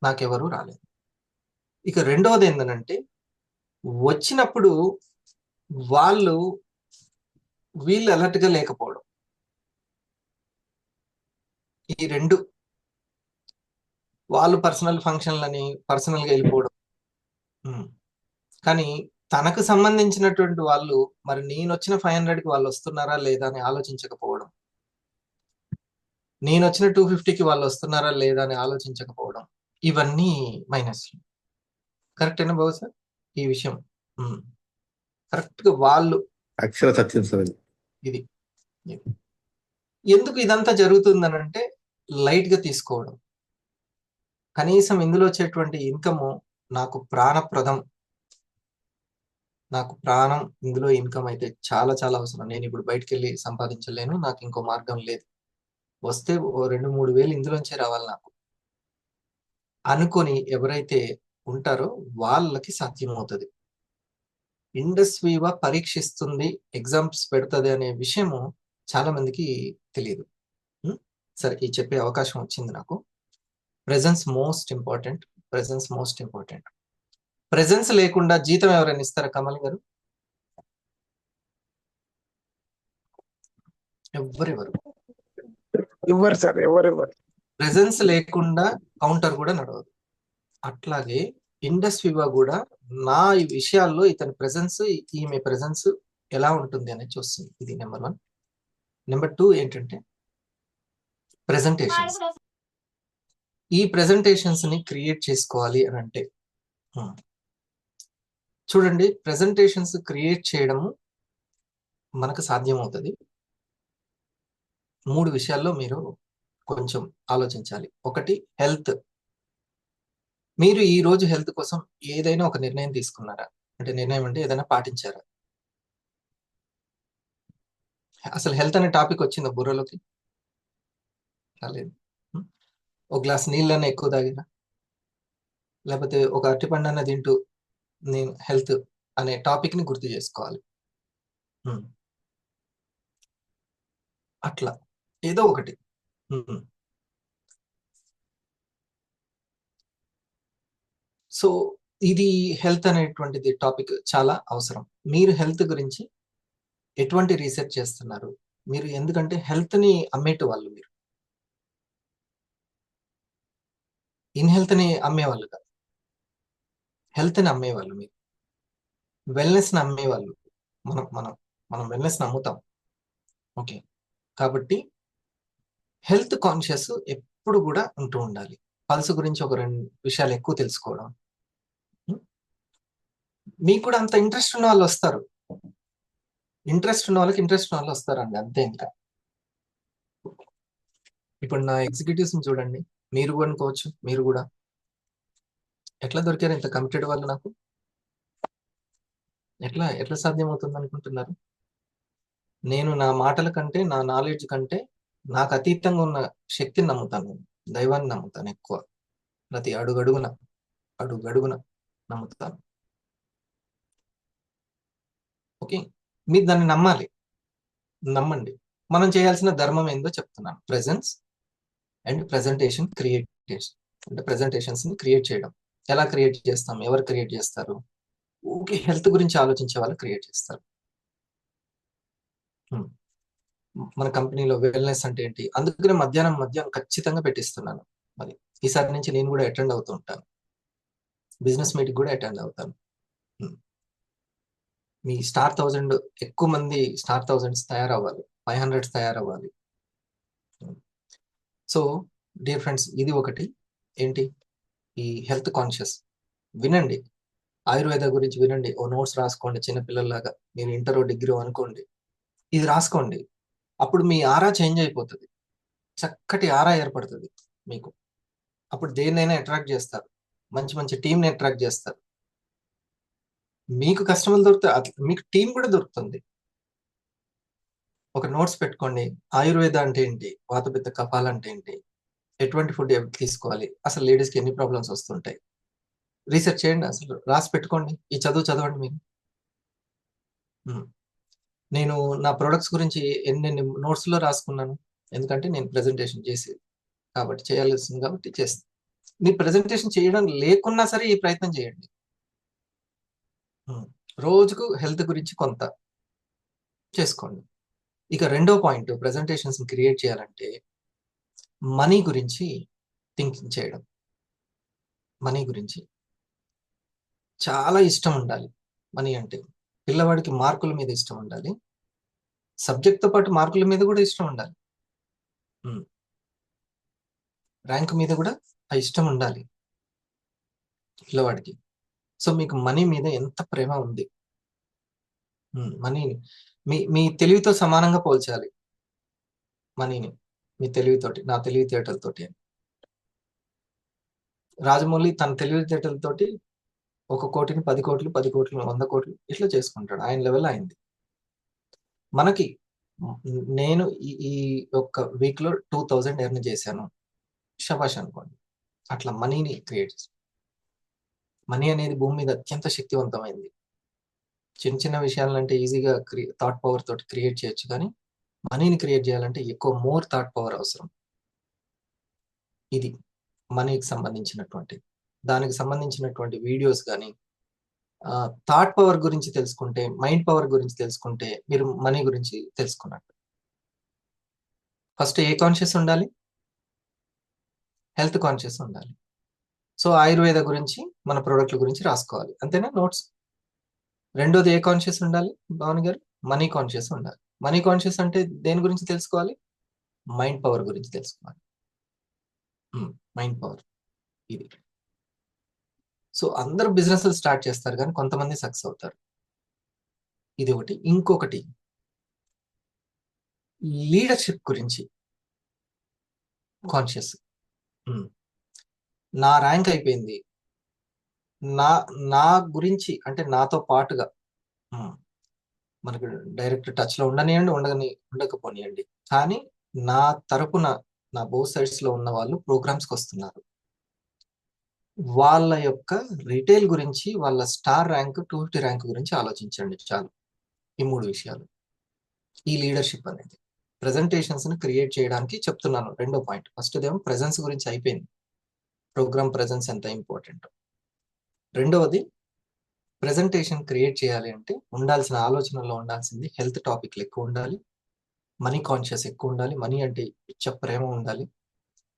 నాకెవరు రాలేదు. ఇక రెండవది ఏంటంటే, వచ్చినప్పుడు వీళ్ళు అలర్ట్ గా లేకపోవడం. ఈ 2, వాళ్ళు పర్సనల్ ఫంక్షన్లని పర్సనల్ గా వెళ్ళిపోవడం, కానీ తనకు సంబంధించినటువంటి వాళ్ళు మరి నేను వచ్చిన 500కి వాళ్ళు వస్తున్నారా లేదా అని ఆలోచించకపోవడం, నేను వచ్చిన 250కి వాళ్ళు వస్తున్నారా లేదా అని ఆలోచించకపోవడం, ఇవన్నీ మైనస్. కరెక్టేనా బాబు సార్ ఈ విషయం? కరెక్ట్ గా వాళ్ళు అక్షర సత్యం సార్ అది. ఇది ఎందుకు ఇదంతా జరుగుతుందనంటే లైట్ గా తీసుకోవడం. కనీసం ఇందులో వచ్చేటువంటి ఇన్కమ్ నాకు ప్రాణప్రదం, నాకు ప్రాణం, ఇందులో ఇన్కమ్ అయితే చాలా చాలా అవసరం. నేను ఇప్పుడు బయటకు వెళ్ళి సంపాదించలేను, నాకు ఇంకో మార్గం లేదు, వస్తే ఓ 2-3 వేలు ఇందులోంచే రావాలి నాకు అనుకొని ఎవరైతే ఉంటారో వాళ్ళకి సాధ్యమవుతుంది. ఇండస్ వివా పరీక్షిస్తుంది, ఎగ్జామ్స్ పెడుతుంది అనే విషయము చాలా మందికి తెలియదు. సరే, ఈ చెప్పే అవకాశం వచ్చింది నాకు. Presence most important, presence most important. Presence లేకుండా జీతం ఎవరైనా ఇస్తారా కమల్ గారు? ఎవరెవరు ఇవ్వరు సార్, ఎవరు. ప్రెజెన్స్ లేకుండా కౌంటర్ కూడా నడవదు. అట్లాగే ఇండస్ వివా కూడా నా ఈ విషయాల్లో ఇతని ప్రెజెన్స్, ఈమె ప్రెజెన్స్ ఎలా ఉంటుంది అనేది చూస్తుంది. ఇది నెంబర్ 1. నెంబర్ 2 ఏంటంటే ప్రెజెంటేషన్స్. ఈ ప్రెజెంటేషన్స్ ని క్రియేట్ చేసుకోవాలి అని అంటే చూడండి, ప్రెజెంటేషన్స్ క్రియేట్ చేయడము మనకు సాధ్యమవుతుంది. 3 విషయాల్లో మీరు కొంచెం ఆలోచించాలి. ఒకటి, హెల్త్. మీరు ఈ రోజు హెల్త్ కోసం ఏదైనా ఒక నిర్ణయం తీసుకున్నారా? అంటే నిర్ణయం అంటే ఏదైనా పాటించారా? అసలు హెల్త్ అనే టాపిక్ వచ్చిందా బుర్రలోకి? రాలేదు. ఒక గ్లాస్ నీళ్ళన్నా ఎక్కువ తాగినా, లేకపోతే ఒక అరటిపండు అన్న తింటూ నేను హెల్త్ అనే టాపిక్ ని గుర్తు చేసుకోవాలి. అట్లా ఏదో ఒకటి. సో ఇది హెల్త్ అనేటువంటిది టాపిక్ చాలా అవసరం. మీరు హెల్త్ గురించి ఎటువంటి రీసెర్చ్ చేస్తున్నారు మీరు? ఎందుకంటే హెల్త్ ని అమ్మేటు వాళ్ళు మీరు, ఇన్ హెల్త్ ని అమ్మేవాళ్ళు కాదు, హెల్త్ ని అమ్మేవాళ్ళు మీరు, వెల్నెస్ ని అమ్మేవాళ్ళు. మనం మనం మనం వెల్నెస్ ని అమ్ముతాం. ఓకే, కాబట్టి హెల్త్ కాన్షియస్ ఎప్పుడు కూడా ఉంటూ ఉండాలి. పల్స్ గురించి ఒక 2 విషయాలు ఎక్కువ తెలుసుకోవడం. మీకు కూడా అంత ఇంట్రెస్ట్ ఉన్న వాళ్ళు వస్తారు, ఇంట్రెస్ట్ ఉన్న వాళ్ళకి ఇంట్రెస్ట్ ఉన్న వాళ్ళు వస్తారండి, అంతే. ఇంకా ఇప్పుడు నా ఎగ్జిక్యూటివ్స్ చూడండి, మీరు కూడా అనుకోవచ్చు, మీరు కూడా ఎట్లా దొరికారు ఇంత కమిటెడ్ వాళ్ళు నాకు? ఎట్లా ఎట్లా సాధ్యం అవుతుంది అనుకుంటున్నారు? నేను నా మాటల కంటే, నా నాలెడ్జ్ కంటే నాకు అతీతంగా ఉన్న శక్తిని నమ్ముతాను, దైవాన్ని నమ్ముతాను ఎక్కువ. ప్రతి అడుగడుగున నమ్ముతాను. ఓకే, మీరు దాన్ని నమ్మండి. మనం చేయాల్సిన ధర్మం ఏందో చెప్తున్నాను. ప్రెజెన్స్ అండ్ ప్రెజెంటేషన్ క్రియేట్, అంటే ప్రెజెంటేషన్స్ ని క్రియేట్ చేయడం. ఎలా క్రియేట్ చేస్తాం? ఎవరు క్రియేట్ చేస్తారు? ఓకే, హెల్త్ గురించి ఆలోచించే వాళ్ళు క్రియేట్ చేస్తారు. మన కంపెనీలో వెల్నెస్ అంటే ఏంటి? అందుకనే మధ్యాహ్నం ఖచ్చితంగా పెట్టిస్తున్నాను. మరి ఈసారి నుంచి నేను కూడా అటెండ్ అవుతూ ఉంటాను, బిజినెస్ మీటింగ్ కూడా అటెండ్ అవుతాను. మీ స్టార్ 1000 ఎక్కువ మంది స్టార్ 1000s తయారవ్వాలి, 500s తయారవ్వాలి. సో డియర్ ఫ్రెండ్స్, ఇది ఒకటి. ఏంటి? ఈ హెల్త్ కాన్షియస్. వినండి, ఆయుర్వేద గురించి వినండి, ఓ నోట్స్ రాసుకోండి చిన్నపిల్లల్లాగా. మీరు ఇంటర్ డిగ్రీ అనుకోండి, ఇది రాసుకోండి. అప్పుడు మీ ఆరా చేంజ్ అయిపోతుంది, చక్కటి ఆరా ఏర్పడుతుంది మీకు. అప్పుడు దేన్నైనా అట్రాక్ట్ చేస్తారు, మంచి మంచి టీంని అట్రాక్ట్ చేస్తారు. మీకు కస్టమర్లు దొరుకుతారు, మీకు టీం కూడా దొరుకుతుంది. ఒక నోట్స్ పెట్టుకోండి, ఆయుర్వేద అంటే ఏంటి, వాతపిత్త కఫాలు అంటే ఏంటి, ఎటువంటి ఫుడ్ తీసుకోవాలి, అసలు లేడీస్కి ఎన్ని ప్రాబ్లమ్స్ వస్తుంటాయి, రీసెర్చ్ చేయండి, అసలు రాసి పెట్టుకోండి. ఈ చదవండి మీరు. నేను నా ప్రొడక్ట్స్ గురించి ఎన్ని నోట్స్లో రాసుకున్నాను, ఎందుకంటే నేను ప్రెజెంటేషన్ చేసేది కాబట్టి, చేయాల్సింది కాబట్టి చేస్తాను. మీ ప్రెజెంటేషన్ చేయడం లేకున్నా సరే ఈ ప్రయత్నం చేయండి. రోజుకు హెల్త్ గురించి కొంత చేసుకోండి. ఇక రెండో పాయింట్, ప్రెజెంటేషన్స్ క్రియేట్ చేయాలంటే మనీ గురించి థింకింగ్ చేయడం. మనీ గురించి చాలా ఇష్టం ఉండాలి మనీ అంటే. పిల్లవాడికి మార్కుల మీద ఇష్టం ఉండాలి, సబ్జెక్ట్తో పాటు మార్కుల మీద కూడా ఇష్టం ఉండాలి, ర్యాంక్ మీద కూడా ఆ ఇష్టం ఉండాలి పిల్లవాడికి. సో మీకు మనీ మీద ఎంత ప్రేమ ఉంది, మనీని మీ తెలివితో సమానంగా పోల్చాలి మనీని, మీ తెలివితోటి, నా తెలివితేటలతోటి. రాజమౌళి తన తెలివితేటలతోటి 1 కోటిని 10 కోట్లు, 10 కోట్లు 100 కోట్లు ఇట్లా చేసుకుంటాడు, ఆయన లెవెల్ అయింది. మనకి నేను ఈ ఒక్క వీక్ లో 2000 ఎర్న్ చేశాను, శబాష్ అనుకోండి. అట్లా మనీని క్రియేట్ చేస్తాం. మనీ అనేది భూమి మీద అత్యంత శక్తివంతమైంది. చిన్న చిన్న విషయాలంటే ఈజీగా థాట్ పవర్ తోటి క్రియేట్ చేయొచ్చు, కానీ మనీని క్రియేట్ చేయాలంటే ఎక్కువ మోర్ థాట్ పవర్ అవసరం. ఇది మనీకి సంబంధించినటువంటి, దానికి సంబంధించినటువంటి వీడియోస్ కానీ, థాట్ పవర్ గురించి తెలుసుకుంటే, మైండ్ పవర్ గురించి తెలుసుకుంటే మీరు మనీ గురించి తెలుసుకున్నట్టు. ఫస్ట్ ఏ కాన్షియస్ ఉండాలి? హెల్త్ కాన్షియస్ ఉండాలి. సో ఆయుర్వేద గురించి, మన ప్రోడక్ట్ల గురించి రాసుకోవాలి, అంతేనా? నోట్స్. రెండోది ఏ కాన్షియస్ ఉండాలి భావని గారు? మనీ కాన్షియస్ ఉండాలి. మనీ కాన్షియస్ అంటే దేని గురించి తెలుసుకోవాలి? మైండ్ పవర్ గురించి తెలుసుకోవాలి. మైండ్ పవర్ ఇది. సో అందరూ బిజినెస్ స్టార్ట్ చేస్తారు, కానీ కొంతమంది సక్సెస్ అవుతారు. ఇది ఒకటి. ఇంకొకటి లీడర్షిప్ గురించి కాన్షియస్. నా ర్యాంక్ అయిపోయింది, నా నా గురించి అంటే నాతో పాటుగా మనకు డైరెక్ట్ టచ్ లో ఉండనియండి, ఉండకపోనియండి, కానీ నా తరపున, నా బోత్ సైడ్స్ లో ఉన్న వాళ్ళు ప్రోగ్రామ్స్కి వస్తున్నారు, వాళ్ళ యొక్క రిటైల్ గురించి, వాళ్ళ స్టార్ ర్యాంక్ 250 ర్యాంక్ గురించి ఆలోచించండి చాలు. ఈ 3 విషయాలు. ఈ లీడర్షిప్ అనేది ప్రెజెంటేషన్స్ ని క్రియేట్ చేయడానికి చెప్తున్నాను. రెండో పాయింట్. ఫస్ట్ ఏమో ప్రెజెన్స్ గురించి అయిపోయింది, ప్రోగ్రామ్ ప్రెజెన్స్ ఎంత ఇంపార్టెంట్. రెండవది ప్రెజెంటేషన్ క్రియేట్ చేయాలి అంటే ఉండాల్సిన ఆలోచనలో ఉండాల్సింది హెల్త్ టాపిక్లు ఎక్కువ ఉండాలి, మనీ కాన్షియస్ ఎక్కువ ఉండాలి, మనీ అంటే పిచ్చ ప్రేమ ఉండాలి,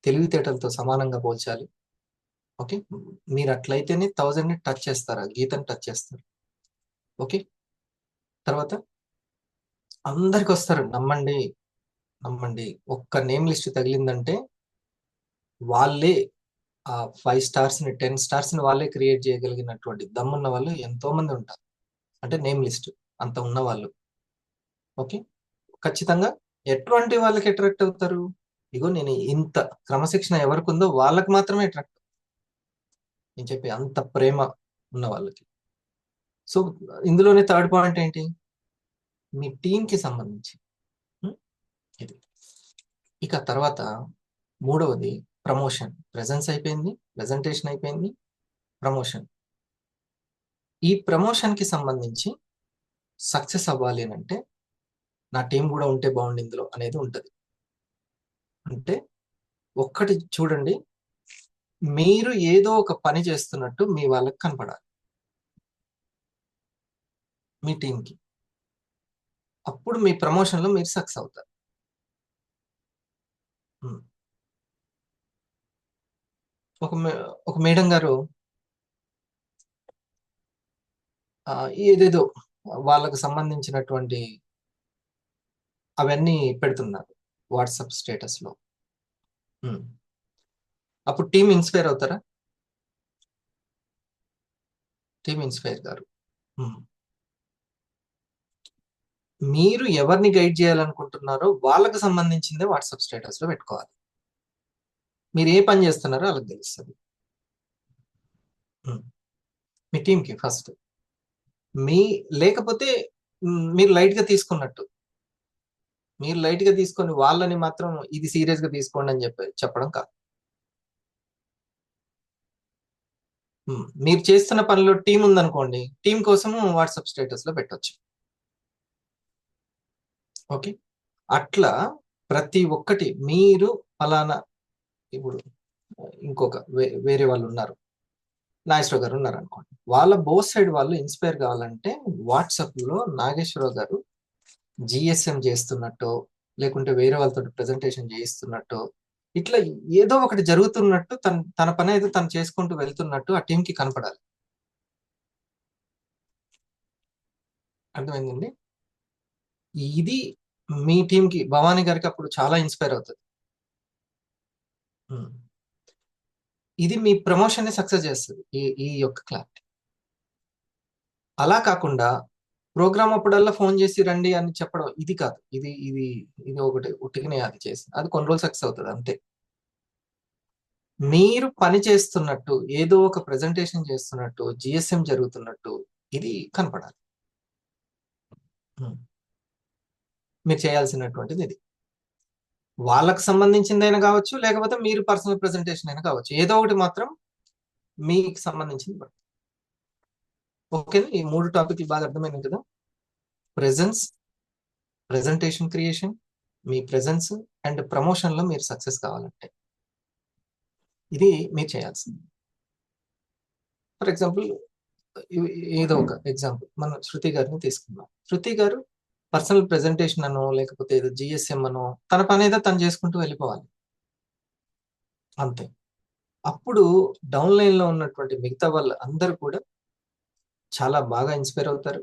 తెలివితేటలతో సమానంగా పోల్చాలి. ఓకే, మీరు అట్లయితేనే 1000ని టచ్ చేస్తారు, గీతని టచ్ చేస్తారు. ఓకే, తర్వాత అందరికి వస్తారు, నమ్మండి నమ్మండి. ఒక్క నేమ్ లిస్ట్ తగిలిందంటే వాళ్ళే ఆ 5 స్టార్స్ ని 10 స్టార్స్ ని వాళ్ళే క్రియేట్ చేయగలిగినటువంటి దమ్మున్న వాళ్ళు ఎంతో మంది ఉంటారు. అంటే నేమ్ లిస్ట్ అంత ఉన్న వాళ్ళు. ఓకే, ఖచ్చితంగా ఎటువంటి వాళ్ళకి అట్రాక్ట్ అవుతారు? ఇగో నేను ఇంత క్రమశిక్షణ ఎవరికి ఉందో వాళ్ళకి మాత్రమే అట్రాక్ట్. నేను చెప్పి అంత ప్రేమ ఉన్న వాళ్ళకి. సో ఇందులోనే థర్డ్ పాయింట్ ఏంటి? మీ టీంకి సంబంధించి ఇది. ఇక తర్వాత మూడవది ప్రమోషన్. ప్రెజెన్స్ అయిపోయింది, ప్రెజెంటేషన్ అయిపోయింది, ప్రమోషన్. ఈ ప్రమోషన్ కి సంబంధించి సక్సెస్ అవ్వాలి అని అంటే నా టీం కూడా ఉంటే బాగుంది ఇందులో అనేది ఉంటుంది. అంటే ఒక్కటి చూడండి, మీరు ఏదో ఒక పని చేస్తున్నట్టు మీ వాళ్ళకి కనపడాలి, మీ టీంకి. అప్పుడు మీ ప్రమోషన్లో మీరు సక్సెస్ అవుతారు. ఒక మేడం గారు ఏదేదో వాళ్ళకు సంబంధించినటువంటి అవన్నీ పెడుతున్నారు వాట్సాప్ స్టేటస్లో. అప్పుడు టీం ఇన్స్పైర్ అవుతారా? టీం ఇన్స్పైర్ గారు. మీరు ఎవరిని గైడ్ చేయాలనుకుంటున్నారో వాళ్ళకు సంబంధించిందే వాట్సాప్ స్టేటస్లో పెట్టుకోవాలి. మీరు ఏ పని చేస్తున్నారో వాళ్ళకి తెలుస్తుంది. మీ టీంకి ఫస్ట్. లేకపోతే మీరు లైట్గా తీసుకున్నట్టు, మీరు లైట్గా తీసుకొని వాళ్ళని మాత్రం ఇది సీరియస్గా తీసుకోండి అని చెప్పడం కాదు. మీరు చేస్తున్న పనిలో టీం ఉందనుకోండి, టీం కోసం వాట్సాప్ స్టేటస్లో పెట్టవచ్చు. ఓకే, అట్లా ప్రతి ఒక్కటి మీరు ఫలానా, ఇప్పుడు ఇంకొక వేరే వాళ్ళు ఉన్నారు, నాగేశ్వరరావు గారు ఉన్నారు అనుకోండి, వాళ్ళ బోత్ సైడ్ వాళ్ళు ఇన్స్పైర్ కావాలంటే వాట్సాప్లో నాగేశ్వరరావు గారు జిఎస్ఎం చేస్తున్నట్టు, లేకుంటే వేరే వాళ్ళతో ప్రెజెంటేషన్ చేయిస్తున్నట్టు, ఇట్లా ఏదో ఒకటి జరుగుతున్నట్టు, తన పని అయితే తను చేసుకుంటూ వెళ్తున్నట్టు ఆ టీంకి కనపడాలి. అర్థమైందండి. ఇది మీ టీంకి భవానీ గారికి అప్పుడు చాలా ఇన్స్పైర్ అవుతుంది. ఉమ్. ఇది మీ ప్రమోషన్ ని సక్సెస్ చేస్తుంది, ఈ యొక్క క్లారిటీ. అలా కాకుండా ప్రోగ్రామ్ అప్పుడల్లా ఫోన్ చేసి రండి అని చెప్పడం ఇది కాదు. ఇది ఒకటి ఉట్టిగానే అది చేసి అది కొన్ని రోజులు సక్సెస్ అవుతుంది అంతే. మీరు పని చేస్తున్నట్టు, ఏదో ఒక ప్రెజెంటేషన్ చేస్తున్నట్టు, జిఎస్ఎం జరుగుతున్నట్టు ఇది కనపడాలి. మీరు చేయాల్సినటువంటిది ఇది. వాళ్ళకు సంబంధించిందైనా కావచ్చు, లేకపోతే మీరు పర్సనల్ ప్రెజెంటేషన్ అయినా కావచ్చు, ఏదో ఒకటి మాత్రం మీకు సంబంధించింది. ఓకే, ఈ 3 టాపిక్లు బాగా అర్థమైంది కదా. Presence, presentation creation, me presence and promotion లో మీరు సక్సెస్ కావాలంటే ఇది మీరు చేయాల్సింది. ఫర్ ఎగ్జాంపుల్, ఏదో ఒక ఎగ్జాంపుల్ మన శృతి గారిని తీసుకుందాం. శృతి గారు పర్సనల్ ప్రెజెంటేషన్ అనో లేకపోతే ఏదో జిఎస్ఎం అనో తన పని ఏదో తను చేసుకుంటూ వెళ్ళిపోవాలి అంతే. అప్పుడు డౌన్ లైన్ లో ఉన్నటువంటి మిగతా వాళ్ళు అందరూ కూడా చాలా బాగా ఇన్స్పైర్ అవుతారు.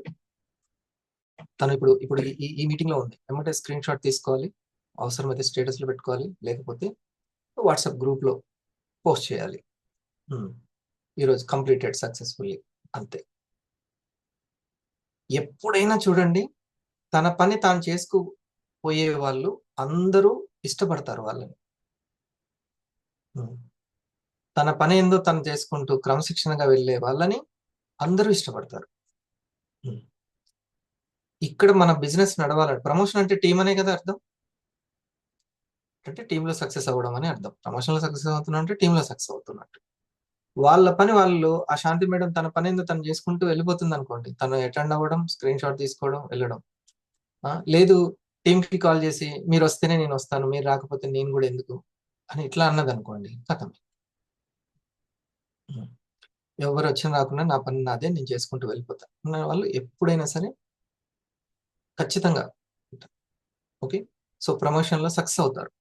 తను ఇప్పుడు ఈ మీటింగ్ లో ఉంది, ఏమంటే స్క్రీన్ షాట్ తీసుకోవాలి, అవసరమైతే స్టేటస్ లో పెట్టుకోవాలి, లేకపోతే వాట్సాప్ గ్రూప్ లో పోస్ట్ చేయాలి. ఈరోజు కంప్లీటెడ్ సక్సెస్ఫుల్లీ అంతే. ఎప్పుడైనా చూడండి, తన పని తాను చేసుకుపోయే వాళ్ళు అందరూ ఇష్టపడతారు వాళ్ళని. తన పని ఏందో తను చేసుకుంటూ క్రమశిక్షణగా వెళ్ళే వాళ్ళని అందరూ ఇష్టపడతారు. ఇక్కడ మన బిజినెస్ నడవాలంటే ప్రమోషన్ అంటే టీం అనే కదా అర్థం. అంటే టీంలో సక్సెస్ అవ్వడం అని అర్థం. ప్రమోషన్లో సక్సెస్ అవుతున్నా అంటే టీంలో సక్సెస్ అవుతున్నట్టు. వాళ్ళ పని వాళ్ళు, ఆ శాంతి మేడం తన పని ఏందో తను చేసుకుంటూ వెళ్ళిపోతుంది అనుకోండి, తను అటెండ్ అవ్వడం, స్క్రీన్ షాట్ తీసుకోవడం, వెళ్ళడం. లేదు, టీంకి కాల్ చేసి మీరు వస్తేనే నేను వస్తాను, మీరు రాకపోతే నేను కూడా ఎందుకు అని ఇట్లా అన్నది అనుకోండి, కథం. ఎవరు వచ్చినా రాకుండా నా పని నాదే, నేను చేసుకుంటూ వెళ్ళిపోతాను అన్న వాళ్ళు ఎప్పుడైనా సరే ఖచ్చితంగా ఉంటారు. ఓకే, సో ప్రమోషన్లో సక్సెస్ అవుతారు.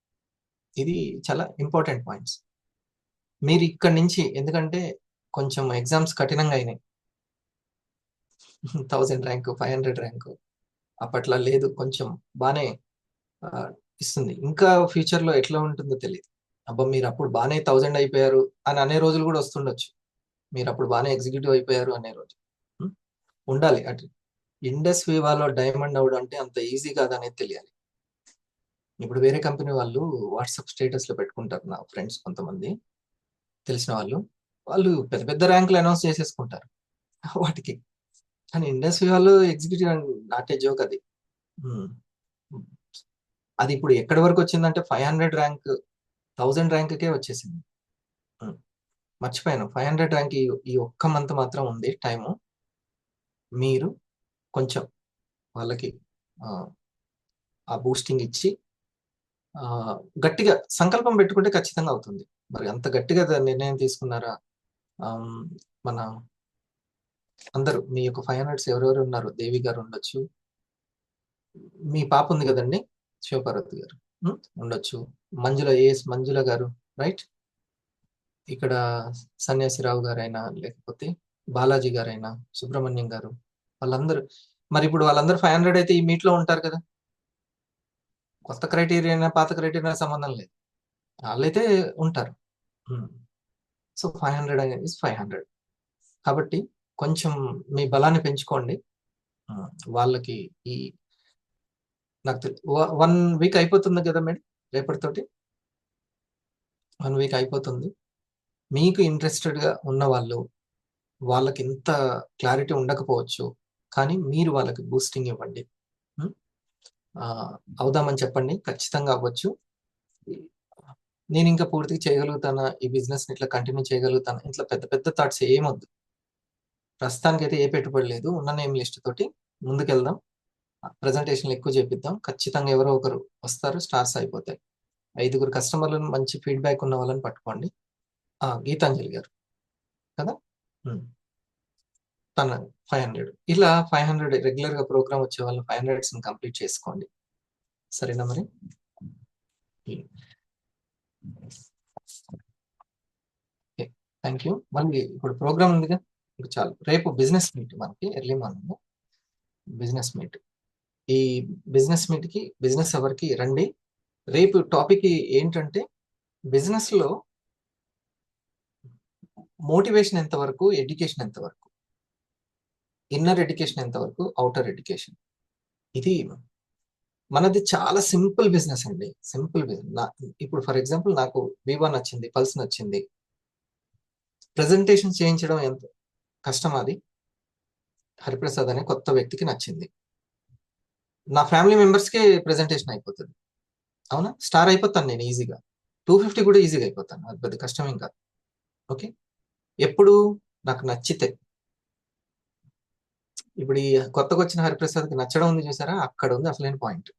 ఇది చాలా ఇంపార్టెంట్ పాయింట్స్. మీరు ఇక్కడి నుంచి, ఎందుకంటే కొంచెం ఎగ్జామ్స్ కఠినంగా అయినాయి. 1000 ర్యాంకు, 500 ర్యాంకు అప్పట్లో లేదు, కొంచెం బాగానే ఇస్తుంది. ఇంకా ఫ్యూచర్లో ఎట్లా ఉంటుందో తెలియదు. అబ్బా మీరు అప్పుడు బాగానే 1000 అయిపోయారు అని అనే రోజులు కూడా వస్తుండొచ్చు. మీరు అప్పుడు బాగానే ఎగ్జిక్యూటివ్ అయిపోయారు అనే రోజు ఉండాలి. అటు ఇండస్ వివాలో డైమండ్ అవడం అంటే అంత ఈజీ కాదనేది తెలియాలి. ఇప్పుడు వేరే కంపెనీ వాళ్ళు వాట్సాప్ స్టేటస్ లో పెట్టుకుంటారు, నా ఫ్రెండ్స్ కొంతమంది తెలిసిన వాళ్ళు పెద్ద పెద్ద ర్యాంకులు అనౌన్స్ చేసేసుకుంటారు వాటికి. కానీ ఇండస్ వివాలో ఎగ్జిక్యూటివ్ నాట్ ఏ జోక్ అది. అది ఇప్పుడు ఎక్కడి వరకు వచ్చిందంటే 500 ర్యాంక్, 1000 ర్యాంక్కే వచ్చేసింది. మర్చిపోయాను, 500 ర్యాంక్ ఈ ఒక్క మంత్ మాత్రం ఉంది టైము. మీరు కొంచెం వాళ్ళకి ఆ బూస్టింగ్ ఇచ్చి గట్టిగా సంకల్పం పెట్టుకుంటే ఖచ్చితంగా అవుతుంది. మరి అంత గట్టిగా నిర్ణయం తీసుకున్నారా? మన అందరూ మీ యొక్క 500s ఎవరెవరు ఉన్నారు? దేవి గారు ఉండొచ్చు, మీ పాప ఉంది కదండి శివపార్వతి గారు ఉండొచ్చు, మంజుల గారు, రైట్? ఇక్కడ సన్యాసిరావు గారైనా, లేకపోతే బాలాజీ గారైనా, సుబ్రహ్మణ్యం గారు, వాళ్ళందరూ. మరి ఇప్పుడు వాళ్ళందరూ 500 అయితే ఈ మీట్ లో ఉంటారు కదా. కొత్త క్రైటీరియా పాత క్రైటీరియా సంబంధం లేదు, వాళ్ళైతే ఉంటారు. సో 500 అనేది 500. కాబట్టి కొంచెం మీ బలాన్ని పెంచుకోండి. వాళ్ళకి ఈ నాకు 1 వీక్ అయిపోతుంది కదా మేడం, రేపటితోటి 1 వీక్ అయిపోతుంది. మీకు ఇంట్రెస్టెడ్గా ఉన్న వాళ్ళు, వాళ్ళకి ఇంత క్లారిటీ ఉండకపోవచ్చు, కానీ మీరు వాళ్ళకి బూస్టింగ్ ఇవ్వండి. అవుదామని చెప్పండి, ఖచ్చితంగా అవ్వచ్చు. నేను ఇంకా పూర్తిగా చేయగలుగుతానా, ఈ బిజినెస్ ఇట్లా కంటిన్యూ చేయగలుగుతానా, ఇట్లా పెద్ద పెద్ద థాట్స్ ఏమొద్దు. ప్రస్తుతానికి అయితే ఏ పెట్టుబడి లేదు, ఉన్న నేమ్ లిస్ట్ తోటి ముందుకెళ్దాం, ప్రజెంటేషన్లు ఎక్కువ చేపిద్దాం, ఖచ్చితంగా ఎవరో ఒకరు వస్తారు, స్టార్స్ అయిపోతాయి. 5 కస్టమర్లను మంచి ఫీడ్బ్యాక్ ఉన్న వాళ్ళని పట్టుకోండి. గీతాంజలి గారు కదా, తన 500 ఇలా 500 రెగ్యులర్ గా ప్రోగ్రామ్ వచ్చే వాళ్ళు 500s కంప్లీట్ చేసుకోండి. సరేనా మరి? Thank you. మళ్ళీ ఇప్పుడు ప్రోగ్రామ్ ఉందిగా, చాలు. రేపు బిజినెస్ మీట్ మనకి ఎర్లీ మార్నింగ్ బిజినెస్ మీట్. ఈ బిజినెస్ మీట్కి బిజినెస్ అవర్కి రండి. రేపు టాపిక్ ఏంటంటే బిజినెస్లో మోటివేషన్ ఎంతవరకు, ఎడ్యుకేషన్ ఎంతవరకు, ఇన్నర్ ఎడ్యుకేషన్ ఎంతవరకు, అవుటర్ ఎడ్యుకేషన్. ఇది మనది చాలా సింపుల్ బిజినెస్ అండి. Simple business. ఇప్పుడు ఫర్ ఎగ్జాంపుల్ నాకు వివో నచ్చింది, పల్స్ నచ్చింది. ప్రెజెంటేషన్ చేయించడం ఎంత కష్టం, అది హరిప్రసాద్ అనే కొత్త వ్యక్తికి నచ్చింది. నా ఫ్యామిలీ మెంబర్స్కే ప్రెజెంటేషన్ అయిపోతుంది. అవునా? స్టార్ అయిపోతాను నేను ఈజీగా. 250 కూడా ఈజీగా అయిపోతాను. అది పెద్ద కష్టమేం కాదు. ఓకే, ఎప్పుడు నాకు నచ్చితే. ఇప్పుడు ఈ కొత్తగా వచ్చిన హరిప్రసాద్కి నచ్చడం ఉంది చూసారా, అక్కడ ఉంది అసలైన పాయింట్.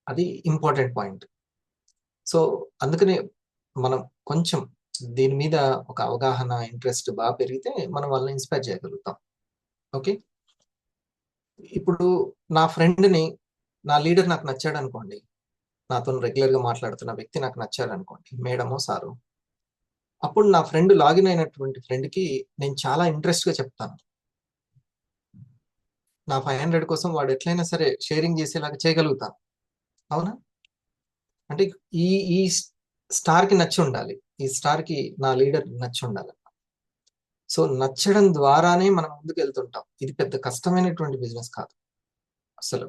అది ఇంపార్టెంట్ పాయింట్. సో అందుకనే మనం కొంచెం దీని మీద ఒక అవగాహన, ఇంట్రెస్ట్ బాగా పెరిగితే మనం వాళ్ళని ఇన్స్పైర్ చేయగలుగుతాం. ఓకే, ఇప్పుడు నా ఫ్రెండ్ని, నా లీడర్ నాకు నచ్చాడు అనుకోండి, నాతో రెగ్యులర్గా మాట్లాడుతున్న వ్యక్తి నాకు నచ్చాడు అనుకోండి, మేడమో సారు, అప్పుడు నా ఫ్రెండ్ లాగిన్ అయినటువంటి ఫ్రెండ్కి నేను చాలా ఇంట్రెస్ట్గా చెప్తాను. నా 500 కోసం వాడు ఎట్లయినా సరే షేరింగ్ చేసేలాగా చేయగలుగుతాను. అవునా? అంటే ఈ ఈ స్టార్కి నచ్చి ఉండాలి, ఈ స్టార్కి నా లీడర్ నచ్చి ఉండాలి. సో నచ్చడం ద్వారానే మనం ముందుకు వెళ్తుంటాం. ఇది పెద్ద కష్టమైనటువంటి బిజినెస్ కాదు అసలు.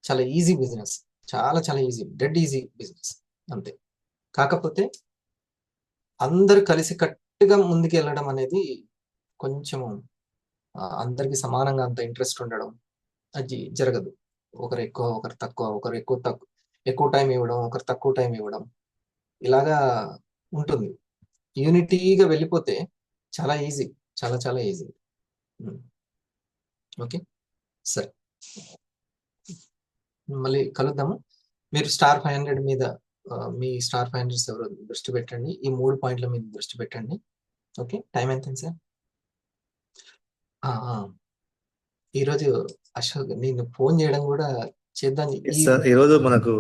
చాలా ఈజీ బిజినెస్, చాలా చాలా ఈజీ, డెడ్ ఈజీ బిజినెస్ అంతే. కాకపోతే అందరు కలిసి కట్టుగా ముందుకు వెళ్ళడం అనేది కొంచెం అందరికి సమానంగా అంత ఇంట్రెస్ట్ ఉండడం అది జరగదు. ఒకరు ఎక్కువ, ఒకరు తక్కువ, ఒకరు ఎక్కువ టైం ఇవ్వడం, ఒకరు తక్కువ టైం ఇవ్వడం, ఇలాగా ఉంటుంది. యూనిటీగా వెళ్ళిపోతే చాలా ఈజీ, చాలా చాలా ఈజీ. ఓకే, సరే, మళ్ళీ కలుద్దాము. మీరు స్టార్ 500 మీద, మీ స్టార్ 500 ఎవరో దృష్టి పెట్టండి. ఈ 3 పాయింట్ల మీద దృష్టి పెట్టండి. ఓకే, టైం ఎంత సార్? ఈరోజు అశోక్ నేను ఫోన్ చేయడం కూడా చేద్దాం. సార్ ఈరోజు మనకు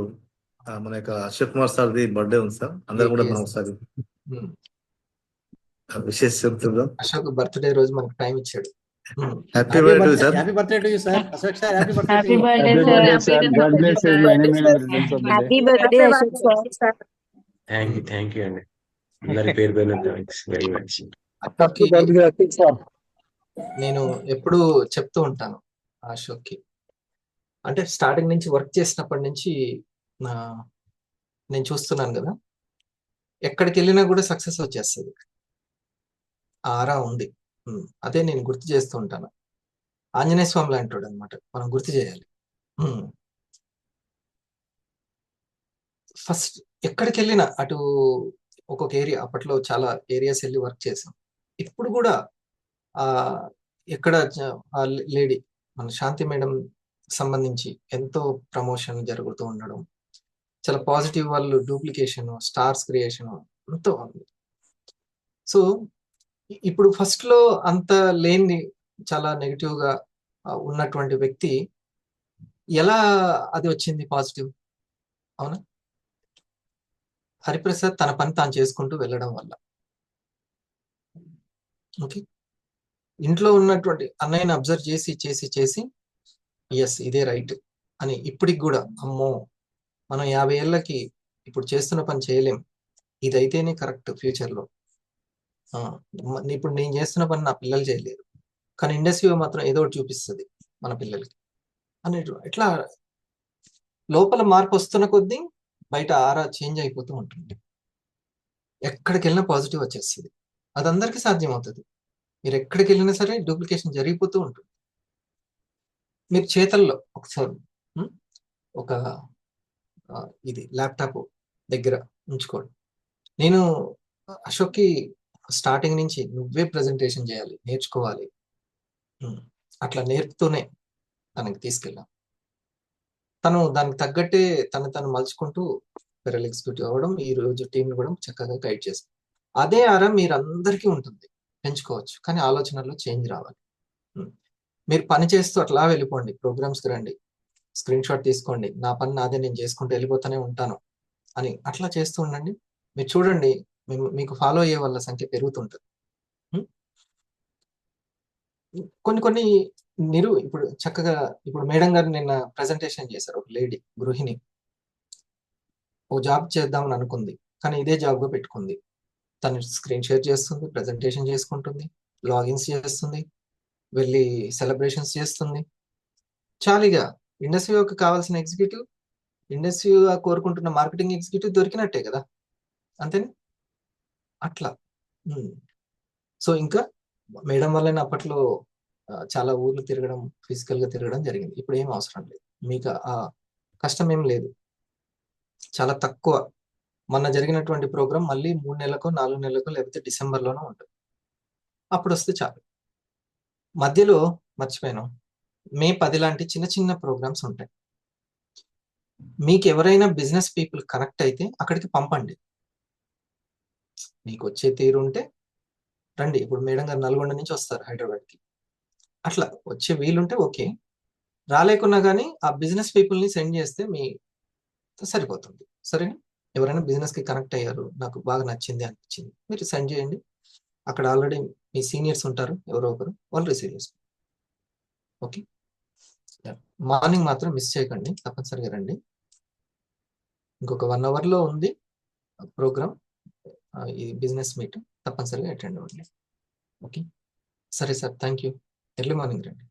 మన యొక్క అశోక్ కుమార్ సార్ది బర్త్డే ఉంది సార్. అందరూ కూడా మనం ఒకసారి విశేష చెప్తున్నాం. అశోక్ బర్త్డే రోజు మనకు టైం ఇచ్చాడు. Happy birthday sir. Happy birthday to you sir. Ashok sir, happy birthday to happy you. Birthday sir. God bless you. Many returns of the day. Happy birthday Ashok sir. Thank you అండి. అందరి పేరు పేరు థ్యాంక్స్ వెరీ మచ్. నేను ఎప్పుడు చెప్తూ ఉంటాను అశోక్కి, అంటే స్టార్టింగ్ నుంచి వర్క్ చేసినప్పటి నుంచి నేను చూస్తున్నాను కదా, ఎక్కడికి వెళ్ళినా కూడా సక్సెస్ వచ్చేస్తుంది. ఆరా ఉంది. అదే నేను గుర్తు చేస్తూ ఉంటాను. ఆంజనేయ స్వామి లాంటి అనమాట, మనం గుర్తు చేయాలి. ఫస్ట్ ఎక్కడికి వెళ్ళినా అటు ఒక్కొక్క ఏరియా, అప్పట్లో చాలా ఏరియాస్ వెళ్ళి వర్క్ చేసాం. ఇప్పుడు కూడా ఎక్కడ ఆ లేడీ మన శాంతి మేడం సంబంధించి ఎంతో ప్రమోషన్ జరుగుతూ ఉండడం, చాలా పాజిటివ్, వాళ్ళు డూప్లికేషన్, స్టార్స్ క్రియేషన్ ఎంతో ఉంది. సో ఇప్పుడు ఫస్ట్ లో అంత లేని, చాలా నెగిటివ్ గా ఉన్నటువంటి వ్యక్తి ఎలా అది వచ్చింది పాజిటివ్? అవునా? హరిప్రసాద్ తన పని తాను చేసుకుంటూ వెళ్ళడం వల్ల. ఓకే, ఇంట్లో ఉన్నటువంటి అన్నయ్యని అబ్జర్వ్ చేసి చేసి చేసి ఎస్ ఇదే రైట్ అని ఇప్పటికి కూడా, అమ్మో మనం 50 ఏళ్ళకి ఇప్పుడు చేస్తున్న పని చేయలేం, ఇదైతేనే కరెక్ట్ ఫ్యూచర్లో. ఇప్పుడు నేను చేస్తున్న పని నా పిల్లలు చేయలేరు, కానీ ఇండస్ట్రీ మాత్రం ఏదో ఒకటి చూపిస్తుంది మన పిల్లలకి అనేటు. ఇట్లా లోపల మార్పు వస్తున్న కొద్దీ బయట ఆరా చేంజ్ అయిపోతూ ఉంటుంది. ఎక్కడికి వెళ్ళినా పాజిటివ్ వచ్చేస్తుంది. అది అందరికీ సాధ్యం అవుతుంది. మీరు ఎక్కడికి వెళ్ళినా సరే డూప్లికేషన్ జరిగిపోతూ ఉంటుంది. మీరు చేతల్లో ఒకసారి ఒక ఇది ల్యాప్టాప్ దగ్గర ఉంచుకోండి. నేను అశోక్కి స్టార్టింగ్ నుంచి నువ్వే ప్రజెంటేషన్ చేయాలి, నేర్చుకోవాలి, అట్లా నేర్పుతూనే తనకి తీసుకెళ్ళాం. తను దానికి తగ్గట్టే తను మలుచుకుంటూ ఫెడరల్ ఎగ్జిక్యూటివ్ అవ్వడం, ఈ రోజు టీంని కూడా చక్కగా గైడ్ చేస్తాం. అదే ఆరా మీరు అందరికీ ఉంటుంది, పెంచుకోవచ్చు, కానీ ఆలోచనలో చేంజ్ రావాలి. మీరు పని చేస్తూ అట్లా వెళ్ళిపోండి, ప్రోగ్రామ్స్కి రండి, స్క్రీన్ షాట్ తీసుకోండి, నా పని నాదే, నేను చేసుకుంటూ వెళ్ళిపోతూనే ఉంటాను అని అట్లా చేస్తూ ఉండండి. మీరు చూడండి, మీకు ఫాలో అయ్యే వాళ్ళ సంఖ్య పెరుగుతుంటుంది. కొన్ని కొన్ని ఇప్పుడు చక్కగా ఇప్పుడు మేడం గారు నిన్న ప్రెజెంటేషన్ చేశారు. ఒక లేడీ గృహిణి ఓ జాబ్ చేద్దామని అనుకుంది, కానీ ఇదే జాబ్గా పెట్టుకుంది. తను స్క్రీన్ షేర్ చేస్తుంది, ప్రెజెంటేషన్ చేసుకుంటుంది, లాగిన్స్ చేస్తుంది, వెళ్ళి సెలబ్రేషన్స్ చేస్తుంది. చాలీగా ఇండస్ట్రీకి కావాల్సిన ఎగ్జిక్యూటివ్, ఇండస్ట్రీ కోరుకుంటున్న మార్కెటింగ్ ఎగ్జిక్యూటివ్ దొరికినట్టే కదా, అంతేనా? అట్లా. సో ఇంకా మేడం వల్లనే అప్పట్లో చాలా ఊర్లు తిరగడం, ఫిజికల్ గా తిరగడం జరిగింది. ఇప్పుడు ఏం అవసరం లేదు, మీకు ఆ కష్టం ఏం లేదు, చాలా తక్కువ. మొన్న జరిగినటువంటి ప్రోగ్రామ్ మళ్ళీ 3 నెలలకో 4 నెలలకో లేకపోతే డిసెంబర్లోనో ఉంటుంది. అప్పుడు వస్తే చాలు. మధ్యలో మర్చిపోయాను, మే 10 లాంటి చిన్న చిన్న ప్రోగ్రామ్స్ ఉంటాయి. మీకు ఎవరైనా బిజినెస్ పీపుల్ కనెక్ట్ అయితే అక్కడికి పంపండి. మీకు వచ్చే తీరు ఉంటే రండి. ఇప్పుడు మేడం గారు నల్గొండ నుంచి వస్తారు హైదరాబాద్కి, అట్లా వచ్చే వీలుంటే ఓకే. రాలేకున్నా కానీ ఆ బిజినెస్ పీపుల్ని సెండ్ చేస్తే మీ సరిపోతుంది. సరేనా? ఎవరైనా బిజినెస్కి కనెక్ట్ అయ్యారు, నాకు బాగా నచ్చింది అనిపించింది, మీరు సెండ్ చేయండి. అక్కడ ఆల్రెడీ మీ సీనియర్స్ ఉంటారు, ఎవరో ఒకరు, వాళ్ళు రిసీవ్ చేసుకుంటారు. ఓకే. మార్నింగ్ మాత్రం మిస్ చేయకండి, తప్పనిసరిగా రండి. ఇంకొక 1 అవర్లో ఉంది ప్రోగ్రామ్, ఈ బిజినెస్ మీట్. తప్పనిసరిగా అటెండ్ అవ్వండి. ఓకే. సరే sir, thank you. Early morning రండి.